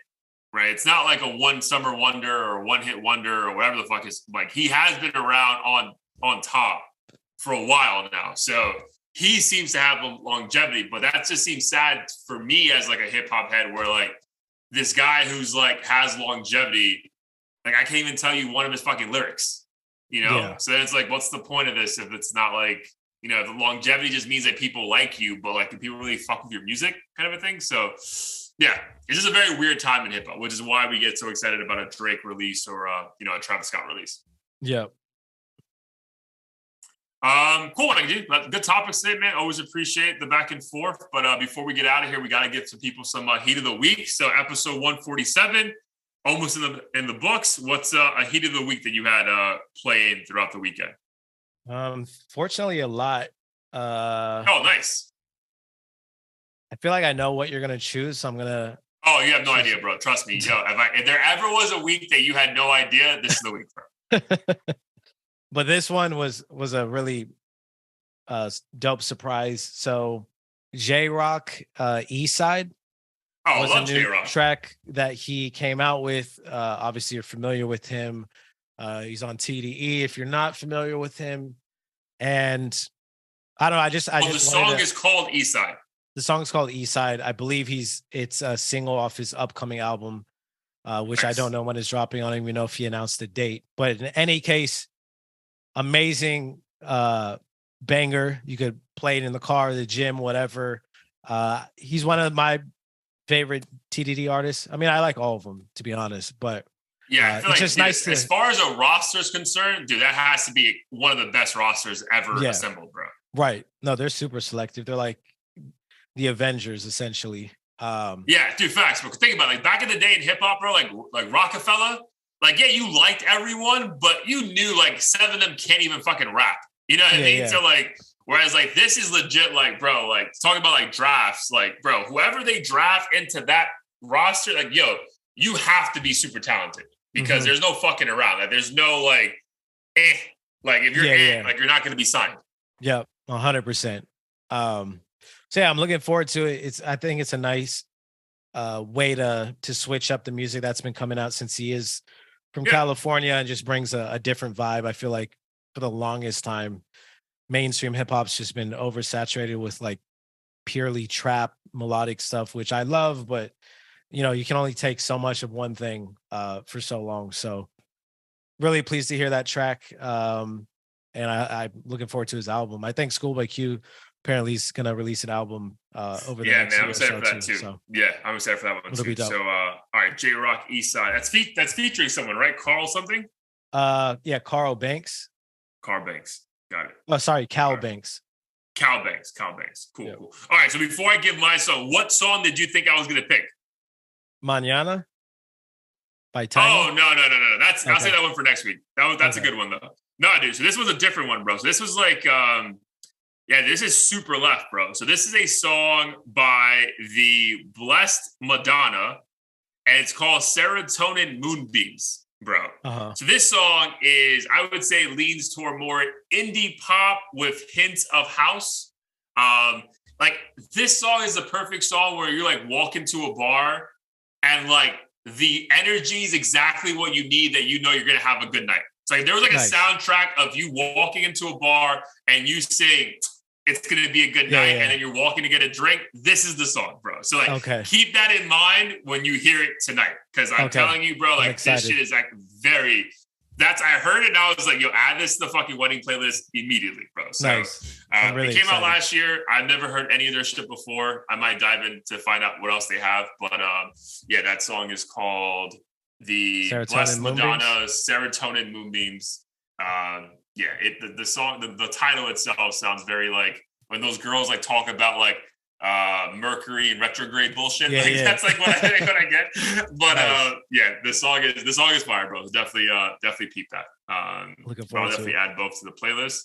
right? It's not like a one summer wonder or one hit wonder or whatever the fuck is. Like, he has been around on top for a while now. So he seems to have longevity. But that just seems sad for me as like a hip hop head, where like this guy who's like has longevity, like I can't even tell you one of his fucking lyrics. You know, yeah. So then it's like, what's the point of this if it's not like, you know, the longevity just means that people like you, but like, do people really fuck with your music kind of a thing? So, yeah, it's just a very weird time in hip hop, which is why we get so excited about a Drake release or, you know, a Travis Scott release. Yeah. Cool, man, dude. Good topics today, man. Always appreciate the back and forth. But before we get out of here, we got to give some people some heat of the week. So, episode 147. Almost in the books. What's a heat of the week that you had playing throughout the weekend? Fortunately, a lot. Oh, nice. I feel like I know what you're gonna choose, so I'm gonna. Oh, you have no idea, bro. Trust me. Yo, if there ever was a week that you had no idea, this is the week, bro. But this one was a really dope surprise. So, J-Rock, East Side. Oh, was I love a new J-Rock. track that he came out with. Obviously, you're familiar with him. He's on TDE if you're not familiar with him. And I don't know. The song is called East Side. The song is called East Side. I believe it's a single off his upcoming album, which nice. I don't know when it's dropping. I don't even know if he announced the date. But in any case, amazing banger. You could play it in the car, the gym, whatever. He's one of my favorite TDD artists. I mean, I like all of them, to be honest, but yeah, I feel it's like, just dude, nice. As far as a roster is concerned, dude, that has to be one of the best rosters ever assembled, bro. Right. No, they're super selective. They're like the Avengers, essentially. Yeah, dude, facts. But think about it, like back in the day in hip hop, bro, like Rockefeller, like, yeah, you liked everyone, but you knew like 7 of them can't even fucking rap. You know what I mean? Yeah. So like, whereas like this is legit, like, bro, like talking about like drafts, like, bro, whoever they draft into that roster, like, yo, you have to be super talented because there's no fucking around. Like, there's no like, like if you're like you're not going to be signed. Yep, 100%. So yeah, I'm looking forward to it. I think it's a nice way to switch up the music that's been coming out since he is from California and just brings a different vibe. I feel like for the longest time, mainstream hip hop's just been oversaturated with like purely trap melodic stuff, which I love, but you know, you can only take so much of one thing for so long. So really pleased to hear that track. And I'm looking forward to his album. I think Schoolboy Q apparently is going to release an album over the next year. I'm excited for that too. So. Yeah, I'm excited for that one too. So, all right, J-Rock, East Side. That's featuring someone, right? Carl something? Yeah, Carl Banks. Carl Banks. Got it. Oh, sorry, Cal Banks. Cal Banks. Cool, cool. All right, so before I give my song, what song did you think I was going to pick? Mañana by Tiny. Oh, no. I'll say that one for next week. That's a good one, though. No, dude, so this was a different one, bro. So this was like, this is super left, bro. So this is a song by the Blessed Madonna, and it's called Serotonin Moonbeams. bro. So this song is, I would say, leans toward more indie pop with hints of house. Like this song is the perfect song where you're like walking to a bar and like the energy is exactly what you need, that you know you're gonna have a good night. It's like there was like a soundtrack of you walking into a bar and you saying it's gonna be a good night, and then you're walking to get a drink. This is the song, bro. So like keep that in mind when you hear it tonight. Cause I'm telling you, bro, like this shit is like very, I heard it and I was like, yo, add this to the fucking wedding playlist immediately, bro. So really it came out last year. I've never heard any of their shit before. I might dive in to find out what else they have. But that song is called the Blessed Madonna Serotonin Moonbeams. The song, the title itself sounds very like when those girls like talk about like Mercury and retrograde bullshit. That's like what I get. But the song is fire, bro. Definitely peep that. Looking forward to it. Add both to the playlist.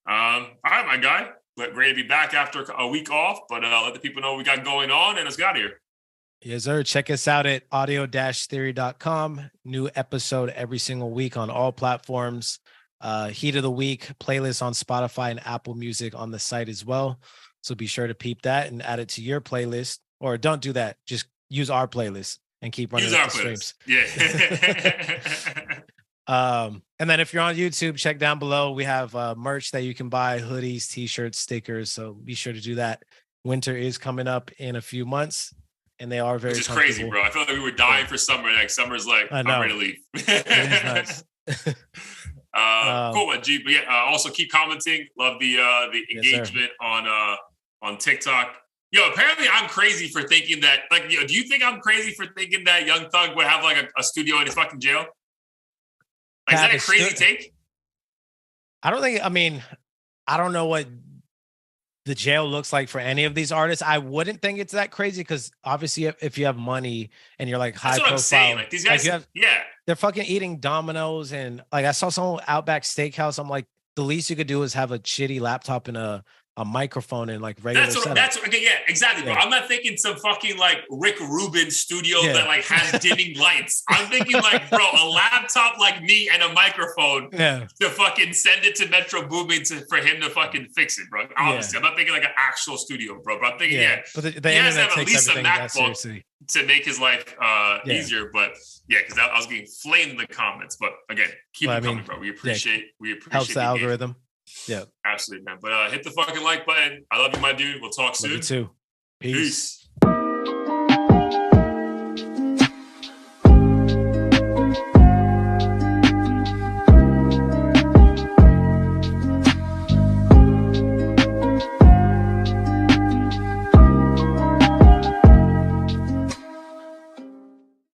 All right, my guy. Great to be back after a week off, but let the people know what we got going on, and let's get out of here. Yes, sir. Check us out at audio-theory.com. New episode every single week on all platforms. Heat of the week playlist on Spotify and Apple Music on the site as well. So be sure to peep that and add it to your playlist, or don't do that. Just use our playlist and keep running the streams. Yeah. And then if you're on YouTube, check down below. We have merch that you can buy, hoodies, t-shirts, stickers. So be sure to do that. Winter is coming up in a few months, and they are very Which is crazy, bro. I feel like we were dying for summer. Like summer's like, I'm ready to leave. It is nuts. Cool, G. But also keep commenting. Love the engagement on TikTok. Yo, apparently I'm crazy for thinking that. Like, do you think I'm crazy for thinking that Young Thug would have like a studio in his fucking jail? Like, is that a crazy take? I don't think. I mean, I don't know what the jail looks like for any of these artists. I wouldn't think it's that crazy because obviously, if you have money and you're like high profile, I'm saying. Like these guys, they're fucking eating Domino's, and like I saw some Outback Steakhouse. I'm like, the least you could do is have a shitty laptop and a microphone and like regular. Exactly, bro. I'm not thinking some fucking like Rick Rubin studio that like has dimming lights. I'm thinking like, bro, a laptop like me and a microphone to fucking send it to Metro Boomin for him to fucking fix it, bro. Honestly, I'm not thinking like an actual studio, bro. But I'm thinking, but the he has to have at least a MacBook to make his life easier. But because I was getting flamed in the comments. But again, keep it coming, bro. We appreciate helps the algorithm. Yeah, absolutely, man. But hit the fucking like button. I love you, my dude. We'll talk soon. Love you too. Peace.